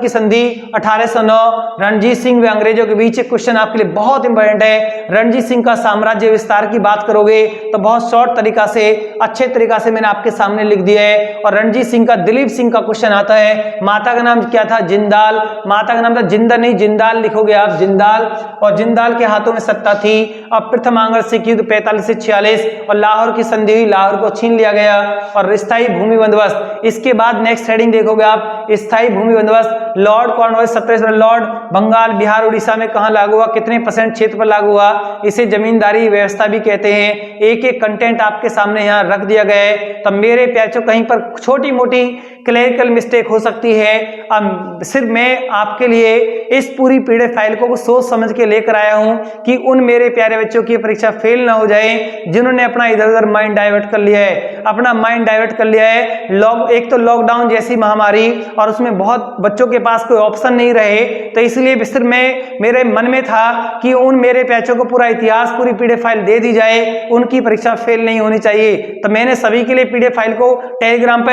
की संधि 1809। रणजीत सिंह व अंग्रेजों के बीच एक क्वेश्चन आपके लिए बहुत इंपॉर्टेंट है। रणजीत सिंह का साम्राज्य विस्तार की बात करोगे तो बहुत शॉर्ट तरीका से, अच्छे तरीका से मैंने आपके सामने लिख दिया है। और रणजीत सिंह का दिलीप सिंह का क्वेश्चन आता है। माता का नाम क्या था, जिंदाल। माता का नाम था जिंदल, नहीं जिंदाल लिखोगे आप, जिंदाल। और जिंदाल के हाथों में सत्ता थी। अब प्रथम आंग्ल सिख युद्ध 45 से 46 और लाहौर की संधि हुई, लाहौर को छीन लिया गया। और स्थायी भूमि बंदोबस्त, इसके बाद नेक्स्ट हेडिंग देखोगे आप, स्थायी भूमि बंदोबस्त। Lord Cornwallis 17 Lord Bengal, Bihar, Orissa में कहां लागू हुआ, कितने % क्षेत्र पर लागू हुआ, इसे जमींदारी व्यवस्था भी कहते हैं। एक एक कंटेंट आपके सामने यहाँ रख दिया गया है। तब मेरे प्याचो कहीं पर छोटी मोटी क्लरिकल मिस्टेक हो सकती है। अब सिर्फ मैं आपके लिए इस पूरी पीडीएफ फाइल को सोच समझ के लेकर आया हूं कि उन मेरे प्यारे बच्चों की परीक्षा फेल ना हो जाए जिन्होंने अपना इधर उधर माइंड डाइवर्ट कर लिया है, अपना माइंड डाइवर्ट कर लिया है। एक तो लॉकडाउन जैसी महामारी और उसमें बहुत बच्चों के पास कोई ऑप्शन नहीं रहे, तो इसलिए सिर्फ मेरे मन में था कि उन मेरे प्याचों को पूरा इतिहास, पूरी पीडीएफ फाइल दे दी जाए, उनकी परीक्षा फेल नहीं होनी चाहिए। तो मैंने सभी के लिए पीडीएफ फाइल को टेलीग्राम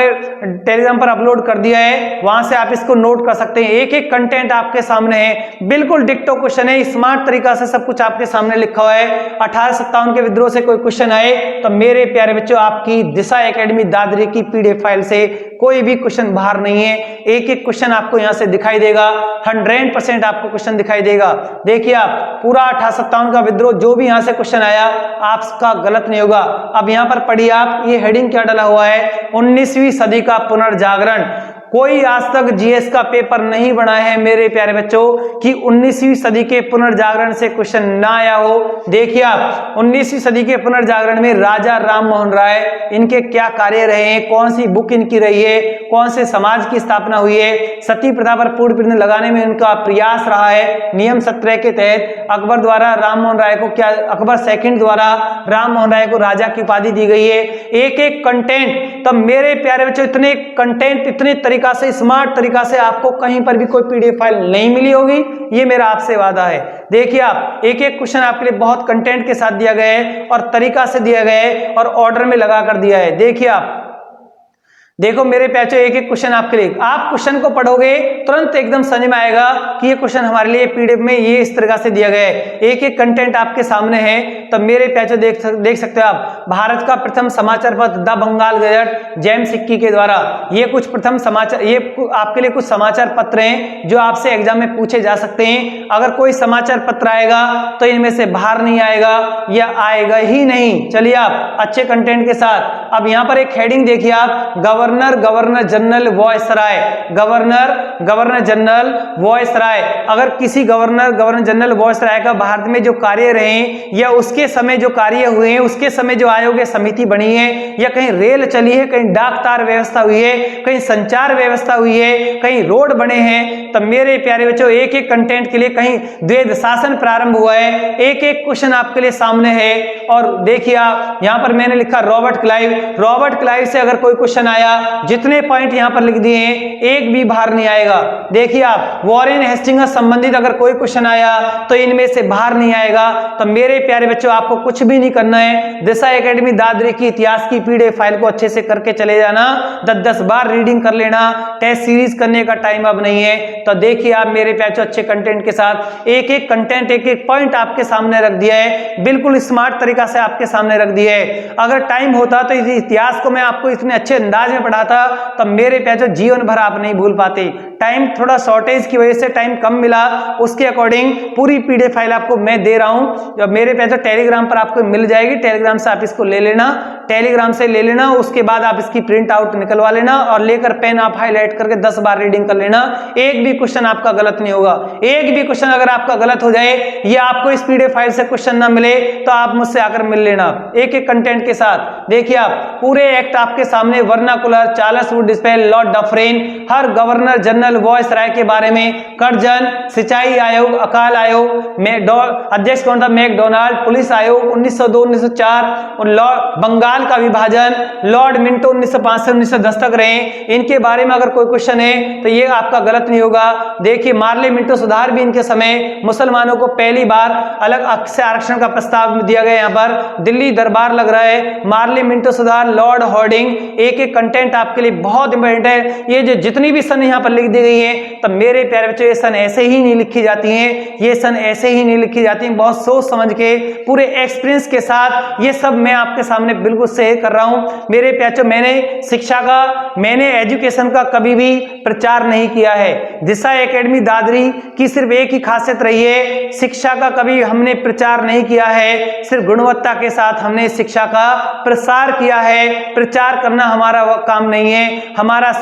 पर अपलोड कर दिया है, वहां से आप इसको नोट कर सकते हैं। एक एक कंटेंट आपके सामने है, बिल्कुल डिक्टो क्वेश्चन है, स्मार्ट तरीका से सब कुछ आपके सामने लिखा हुआ है। 1857 के विद्रोह से कोई क्वेश्चन आए तो मेरे प्यारे बच्चों आपकी दिशा एकेडमी दादरी की पीडीएफ फाइल से कोई भी क्वेश्चन बाहर नहीं है। एक एक क्वेश्चन आपको यहां से दिखाई देगा, 100% आपको क्वेश्चन दिखाई देगा। देखिए आप पूरा 1857 का विद्रोह जो भी यहां से क्वेश्चन आया आपका गलत नहीं होगा। अब यहां पर पढ़िए आप, ये हेडिंग क्या डाला हुआ है, 19वीं सदी का पुनर्जागरण। कोई आज तक जीएस का पेपर नहीं बना है मेरे प्यारे बच्चों कि 19वीं सदी के पुनर्जागरण से क्वेश्चन ना आया हो। देखिए आप 19वीं सदी के पुनर्जागरण में राजा राम मोहन राय, इनके क्या कार्य रहे हैं, कौन सी बुक इनकी रही है, कौन से समाज की स्थापना हुई है, सती प्रथा पर पूर्ण प्रतिबंध लगाने में उनका प्रयास रहा है। नियम 17 के तहत अकबर द्वारा राम मोहन राय को अकबर सेकंड द्वारा राम मोहन राय को राजा की उपाधि दी गई है। एक एक कंटेंट, तब मेरे प्यारे बच्चों इतने कंटेंट, इतने तरीका से, स्मार्ट तरीका से आपको कहीं पर भी कोई पीडीएफ फाइल नहीं मिली होगी, ये मेरा आपसे वादा है। देखिए आप एक एक क्वेश्चन आपके लिए बहुत कंटेंट के साथ दिया गया है और तरीका से दिया गया है और ऑर्डर में लगा कर दिया है। देखिए आप देखो मेरे प्याचो, एक एक क्वेश्चन आपके लिए, आप क्वेश्चन को पढ़ोगे तुरंत एकदम समझ में आएगा कि ये क्वेश्चन हमारे लिए पीडीएफ में ये इस तरह से दिया गया है। एक एक कंटेंट आपके सामने है। तब मेरे प्याचो देख सकते हो आप, भारत का प्रथम समाचार पत्र द बंगाल गजट, जेम्स सिक्की के द्वारा। ये कुछ प्रथम समाचार, ये आपके लिए कुछ समाचार पत्र हैं जो आपसे एग्जाम में पूछे जा सकते हैं। अगर कोई समाचार पत्र आएगा तो इनमें से बाहर नहीं आएगा या आएगा ही नहीं। चलिए आप अच्छे कंटेंट के साथ, अब यहाँ पर एक हेडिंग देखिए आप, governor general viceroy, governor general viceroy. अगर किसी गवर्नर जनरल वॉयसराय का भारत में जो कार्य रहे या उसके समय जो कार्य हुए हैं, उसके समय जो आयोग समिति बनी है, या कहीं रेल चली है, कहीं डाक तार व्यवस्था हुई है, कहीं संचार व्यवस्था हुई है, कहीं रोड बने हैं, तब मेरे प्यारे बच्चों एक एक कंटेंट के लिए कहीं द्वैध शासन प्रारंभ हुआ है। एक एक क्वेश्चन आपके लिए सामने है। और देखिए आप यहां पर मैंने लिखा रॉबर्ट क्लाइव से अगर कोई क्वेश्चन आया, जितने पॉइंट यहां पर लिख दिए हैं एक भी बाहर नहीं आएगा। देखिए आप वॉरेन हेस्टिंग्स से संबंधित अगर कोई क्वेश्चन आया तो इनमें से बाहर नहीं आएगा। तो मेरे प्यारे बच्चों आपको कुछ भी नहीं करना है, दिशा एकेडमी दादरी की इतिहास की पीडीएफ फाइल को अच्छे से करके चले जाना, 10-10 बार रीडिंग कर लेना। टेस्ट सीरीज करने का टाइम अब नहीं है। तो देखिए आप मेरे प्यारे अच्छे कंटेंट के साथ एक एक कंटेंट, एक एक पॉइंट आपके सामने रख दिया है, बिल्कुल स्मार्ट तरीका से आपके सामने रख दिया है। अगर टाइम होता तो इस इतिहास को मैं आपको इतने अच्छे अंदाज में पढ़ाता तब मेरे प्यारे जीवन भर आप नहीं भूल पाते। टाइम थोड़ा शॉर्टेज की वजह से टाइम कम मिला, उसके अकॉर्डिंग पूरी पीडीएफ फाइल आपको मैं दे रहा हूं। जब मेरे प्यारे टेलीग्राम पर आपको मिल जाएगी, टेलीग्राम से आप इसको ले लेना, टेलीग्राम से ले लेना, उसके बाद आप इसकी प्रिंट आउट निकलवा लेना और लेकर पेन आप हाईलाइट करके 10 बार रीडिंग कर लेना। एक भी क्वेश्चन आपका गलत नहीं होगा। एक भी क्वेश्चन अगर आपका गलत हो जाए या आपको इस पीडीएफ फाइल से क्वेश्चन ना मिले तो आप मुझसे आकर मिल लेना एक एक कंटेंट के साथ। देखिए आप पूरे एक्ट आपके सामने, vernacular, Charles Wood spell, lord Dufferin, हर गवर्नर जनरल वॉइस राय के बारे में, करजन, सिंचाई आयोग, अकाल आयोग, अध्यक्ष कौन था, मैकडोनाल्ड, पुलिस आयोग 1902-1904, बंगाल का विभाजन, लॉर्ड मिंटो 1965-1910 तक रहे। इनके बारे में अगर कोई क्वेश्चन है तो ये आपका गलत नहीं होगा। देखिए मार्ले मिंटो सुधार भी इनके समय मुसलमानों को पहली बार अलग से आरक्षण का प्रस्ताव दिया गया। यहाँ पर दिल्ली दरबार लग रहा है, मार्ले मिंटो सुधार, लॉर्ड हॉर्डिंग, एक एक कंटेंट आपके लिए बहुत इंपॉर्टेंट है। ये जो जितनी भी सन यहाँ पर लिख दी गई है, तब मेरे प्यारे बच्चों ये सन ऐसे ही नहीं लिखी जाती हैं, ये सन ऐसे ही नहीं लिखी जाती हैं। बहुत सोच समझ के पूरे एक्सपीरियंस के साथ ये सब मैं आपके सामने बिल्कुल शेयर कर रहा हूँ। मेरे प्यारे, मैंने शिक्षा का, मैंने एजुकेशन का कभी भी प्रचार नहीं किया है। दिशा एकेडमी दादरी की सिर्फ एक ही खासियत रही है, शिक्षा का कभी हमने प्रचार नहीं किया है, सिर्फ गुणवत्ता के साथ हमने शिक्षा का प्रसार किया है। प्रचार करना हमारा काम नहीं है, हमारा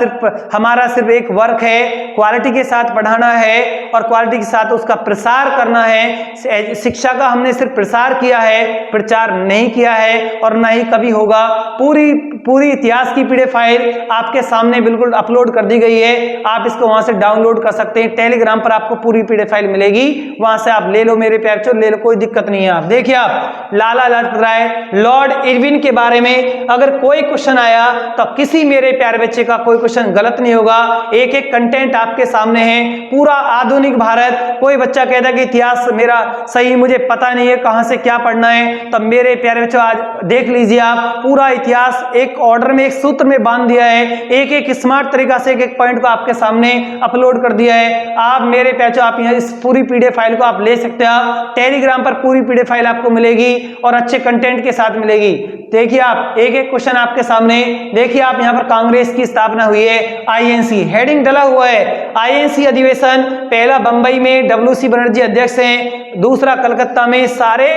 सिर्फ एक वर्क है, क्वालिटी के साथ पढ़ाना है और क्वालिटी के साथ उसका प्रसार करना है। शिक्षा का हमने सिर्फ प्रसार किया है, प्रचार नहीं किया है और ना ही कभी होगा। पूरी इतिहास की पीडीएफ फाइल आपके सामने बिल्कुल अपलोड कर दी गई है, आप इसको वहां से डाउनलोड कर सकते हैं। टेलीग्राम पर आपको पूरी पीडीएफ फाइल मिलेगी, वहां से आप ले लो मेरे प्यारे बच्चों, ले लो, कोई दिक्कत नहीं है। आप देखिए, आप लाला लाजपत राय, लॉर्ड इरविन के बारे में अगर कोई क्वेश्चन आया तो किसी मेरे प्यारे बच्चे का कोई क्वेश्चन गलत नहीं होगा। एक एक कंटेंट आपके सामने है, पूरा आधुनिक भारत। कोई बच्चा कहता है कि इतिहास मेरा सही, मुझे पता नहीं है कहां से क्या पढ़ना है, तब मेरे प्यारे बच्चों आज देख लीजिए, आप पूरा इतिहास एक ऑर्डर में, एक सूत्र में बांध दिया है, एक एक स्मार्ट तरीका से एक एक पॉइंट को आपके सामने अपलोड कर दिया है। आप मेरे प्यारे, आप यहाँ इस पूरी पीडीएफ फाइल को आप ले सकते हैं। टेलीग्राम पर पूरी पीडीएफ फाइल आपको मिलेगी और अच्छे कंटेंट के साथ मिलेगी। देखिए आप एक एक क्वेश्चन आपके सामने, देखिए आप यहाँ पर कांग्रेस की स्थापना हुई है, आईएनसी हेडिंग डला हुआ है। आईएनसी अधिवेशन पहला बंबई में डब्ल्यूसी बनर्जी अध्यक्ष हैं, दूसरा कलकत्ता में। सारे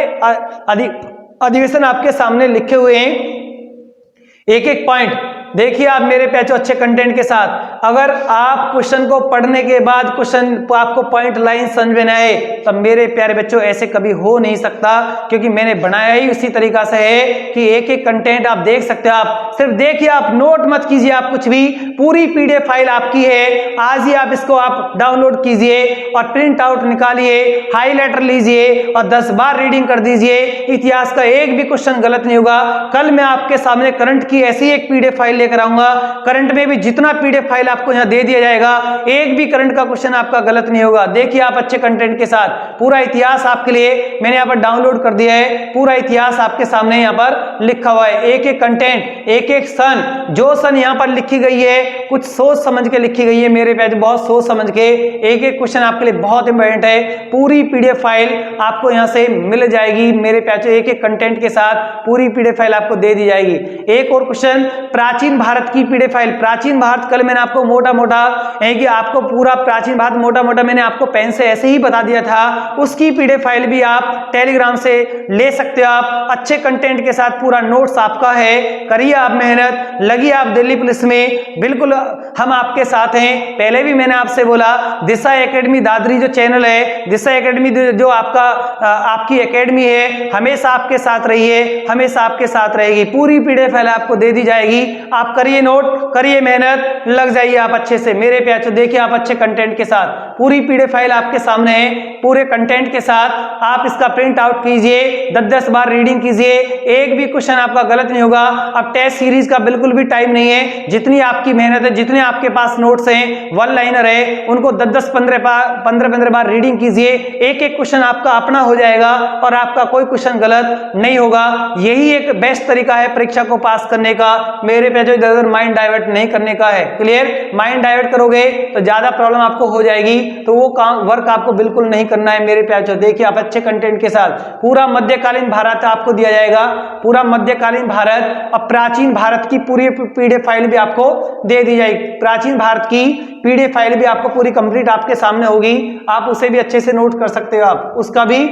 अधिवेशन आपके सामने लिखे हुए हैं, एक एक पॉइंट देखिए आप मेरे पैचो अच्छे कंटेंट के साथ। अगर आप क्वेश्चन को पढ़ने के बाद क्वेश्चन आपको पॉइंट लाइन समझ में ना आए, तब मेरे प्यारे बच्चों ऐसे कभी हो नहीं सकता, क्योंकि मैंने बनाया ही उसी तरीका से है कि एक एक कंटेंट आप देख सकते हो। आप सिर्फ देखिए, आप नोट मत कीजिए आप कुछ भी, पूरी पीडीएफ फाइल आपकी है। आज ही आप इसको आप डाउनलोड कीजिए और प्रिंट आउट निकालिए, हाईलाइटर लीजिए और 10 बार रीडिंग कर दीजिए। इतिहास का एक भी क्वेश्चन गलत नहीं होगा। कल मैं आपके सामने करंट की ऐसी एक पीडीएफ फाइल लेकर आऊंगा, करंट में भी जितना पीडीएफ फाइल आपको यहां दे दिया जाएगा, एक भी करंट का क्वेश्चन आपका गलत नहीं होगा। देखिए आप अच्छे कंटेंट के साथ पूरा इतिहास आपके लिए मैंने यहां पर डाउनलोड कर दिया है, पूरा इतिहास आपके सामने यहां पर लिखा हुआ है। एक एक कंटेंट, एक एक सन, जो सन यहां पर लिखी गई है कुछ सोच समझ के लिखी गई है मेरे पैच, बहुत सोच समझ के। एक एक क्वेश्चन आपके लिए बहुत इंपॉर्टेंट है। पूरी पीडीएफ फाइल आपको यहां से मिल जाएगी मेरे पैच, एक एक कंटेंट के साथ पूरी पीडीएफ फाइल आपको दे दी जाएगी। एक और क्वेश्चन, प्राचीन भारत की पीडीएफ फाइल। प्राचीन भारत कल मैंने आपको मोटा मोटा है कि आपको पूरा प्राचीन भारत मोटा मोटा मैंने आपको पेन से ऐसे ही बता दिया था, उसकी पीडीएफ फाइल भी आप टेलीग्राम से ले सकते हो। आप अच्छे कंटेंट के साथ पूरा नोट्स आपका है, करिए आप मेहनत, लगिए आप दिल्ली पुलिस में, बिल्कुल हम आपके साथ हैं। पहले भी मैंने आपसे बोला, दिशा एकेडमी दादरी जो चैनल है, दिशा एकेडमी जो आपकी एकेडमी है, हमेशा आपके साथ रही है, हमेशा आपके साथ रहेगी। पूरी पीडीएफ फाइल आपको दे दी जाएगी, आप करिए नोट, करिए मेहनत, लग जाइए आप अच्छे से मेरे प्यार। देखिए आप अच्छे कंटेंट के साथ पूरी पीडीएफ फाइल आपके सामने है, पूरे कंटेंट के साथ आप इसका प्रिंट आउट कीजिए, 10-10 बार रीडिंग कीजिए, एक भी क्वेश्चन आपका गलत नहीं होगा। अब टेस्ट सीरीज का बिल्कुल भी टाइम नहीं है, जितनी आपकी मेहनत है, जितने आपके पास नोट्स हैं, वन लाइनर है, उनको 10-15 बार रीडिंग कीजिए, एक एक क्वेश्चन आपका अपना हो जाएगा और आपका कोई क्वेश्चन गलत नहीं होगा। यही एक बेस्ट तरीका है परीक्षा को पास करने का मेरे पे, जो इधर माइंड डाइवर्ट नहीं करने का है। क्लियर? माइंड डाइवर्ट करोगे तो ज्यादा प्रॉब्लम आपको हो जाएगी, तो वो काम वर्क आपको बिल्कुल नहीं करना है मेरे प्यार। देखिए आप अच्छे कंटेंट के साथ पूरा मध्यकालीन भारत आपको दिया जाएगा, पूरा मध्यकालीन भारत और प्राचीन भारत की पूरी पीडीएफ फाइल भी आपको दे दी जाएगी। प्राचीन भारत की पीडीएफ फाइल भी आपको पूरी कंप्लीट आपके सामने होगी, आप उसे भी अच्छे से नोट कर सकते हो। आप उसका भी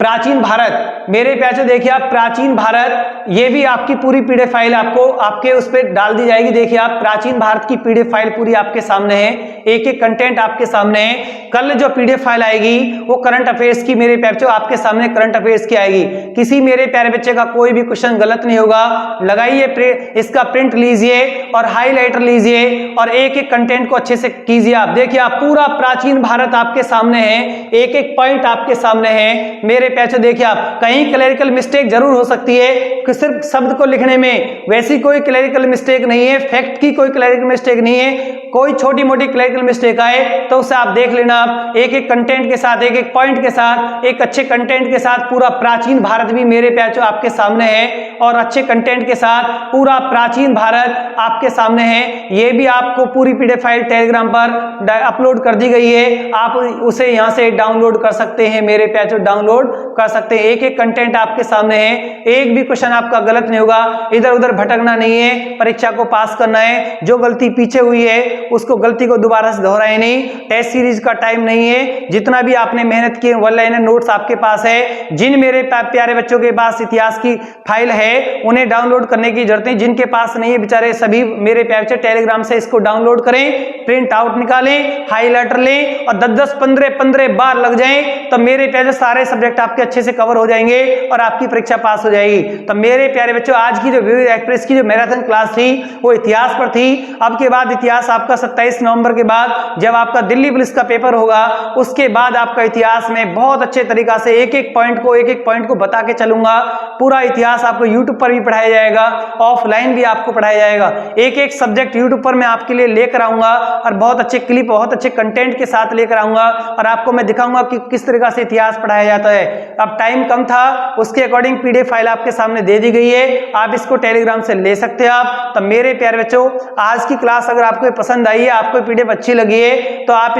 प्राचीन भारत, मेरे प्यारे देखिए आप प्राचीन भारत, ये भी आपकी पूरी पीडीएफ फाइल आपको आपके उस पर डाल दी जाएगी। देखिए आप प्राचीन भारत की पीडीएफ फाइल पूरी आपके सामने है, एक एक कंटेंट आपके सामने है। कल जो पीडीएफ फाइल आएगी वो करंट अफेयर्स की, मेरे प्यारे बच्चों आपके सामने करंट अफेयर्स की आएगी। किसी मेरे प्यारे बच्चे का कोई भी क्वेश्चन गलत नहीं होगा। लगाइए, इसका प्रिंट लीजिए और हाईलाइटर लीजिए और एक एक कंटेंट को अच्छे से कीजिए। आप देखिए आप पूरा प्राचीन भारत आपके सामने है, एक एक पॉइंट आपके सामने है। मेरे प्यारे देखिए आप कहीं क्लरिकल मिस्टेक जरूर हो सकती है कि सिर्फ शब्द को लिखने में, वैसी कोई क्लरिकल मिस्टेक नहीं है, फैक्ट की कोई क्लरिकल मिस्टेक नहीं है। कोई छोटी मोटी क्लरिकल मिस्टेक आए तो उसे आप देख लेना। आप एक एक कंटेंट के साथ, एक एक पॉइंट के साथ, एक अच्छे कंटेंट के साथ पूरा प्राचीन भारत भी मेरे प्यारे आपके सामने है और अच्छे कंटेंट के साथ पूरा प्राचीन भारत आपके सामने है। ये भी आपको पूरी पीडीएफ फाइल टेलीग्राम पर अपलोड कर दी गई है, आप उसे यहां से डाउनलोड कर सकते हैं। मेरे प्यारे डाउनलोड कर सकते हैं। एक एक कंटेंट आपके सामने है, एक भी क्वेश्चन आपका गलत नहीं होगा, इधर उधर भटकना नहीं है, परीक्षा को पास करना है। जो गलती पीछे हुई है उसको गलती को दोबारा से दोहराए नहीं। टेस्ट सीरीज का टाइम नहीं है, जितना भी आपने मेहनत की वन लाइनर नोट्स आपके पास है। जिन मेरे प्यारे बच्चों के पास इतिहास की फाइल है उन्हें डाउनलोड करने की जरूरत नहीं, जिनके पास नहीं है बेचारे सभी मेरे प्यारे बच्चे टेलीग्राम से इसको डाउनलोड करें, प्रिंट आउट निकालें, हाईलाइटर लें और 10-10, 15-15 बार लग जाए तो मेरे प्यारे सारे सब्जेक्ट आपके अच्छे से कवर हो जाएंगे और आपकी परीक्षा पास हो जाएगी। तो मेरे प्यारे बच्चों आज की जो विविध एक्सप्रेस की जो मैराथन क्लास थी वो इतिहास पर थी। अब के बाद इतिहास आपका 27 नवंबर के बाद जब आपका दिल्ली पुलिस का पेपर होगा उसके बाद आपका इतिहास में बहुत अच्छे तरीका से एक एक पॉइंट को बता के चलूंगा। पूरा इतिहास आपको यूट्यूब पर भी पढ़ाया जाएगा, ऑफलाइन भी आपको पढ़ाया जाएगा। एक एक सब्जेक्ट यूट्यूब पर मैं आपके लिए लेकर आऊंगा और बहुत अच्छे क्लिप, बहुत अच्छे कंटेंट के साथ लेकर आऊंगा और आपको मैं दिखाऊंगा कि किस तरीका से इतिहास पढ़ाया जाता है। अब टाइम कम था, उसके अकॉर्डिंग पीडीएफ फाइल आपके सामने दे दी गई है, आप इसको टेलीग्राम से ले सकते हैं। आप तो मेरे प्यारे बच्चों आज की क्लास अगर आपको पसंद आई है, आपको पीडीएफ अच्छी लगी है तो आप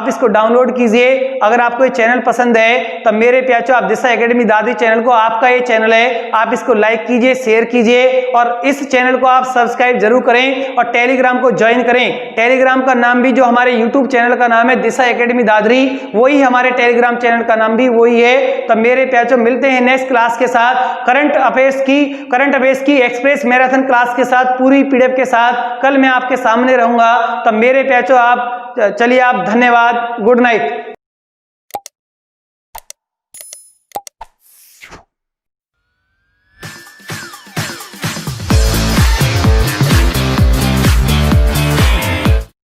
इसको डाउनलोड कीजिए। अगर आपको ये चैनल पसंद है तो मेरे प्यारे बच्चों आप दिशा एकेडमी दादरी चैनल को, आपका ये चैनल है, आप इसको लाइक कीजिए, शेयर कीजिए और इस चैनल को आप सब्सक्राइब जरूर करें और टेलीग्राम को ज्वाइन करें। टेलीग्राम का नाम भी जो हमारे यूट्यूब चैनल का नाम है दिशा एकेडमी दादरी, वही हमारे टेलीग्राम चैनल का नाम भी वही है। तो मेरे प्यारे मिलते हैं नेक्स्ट क्लास के साथ करंट अफेयर्स की एक्सप्रेस मैराथन क्लास के साथ, पूरी पीडीएफ के साथ। कल मैं आपके सामने रहूंगा। तो मेरे प्यारे आप चलिए, आप धन्यवाद, गुड नाइट।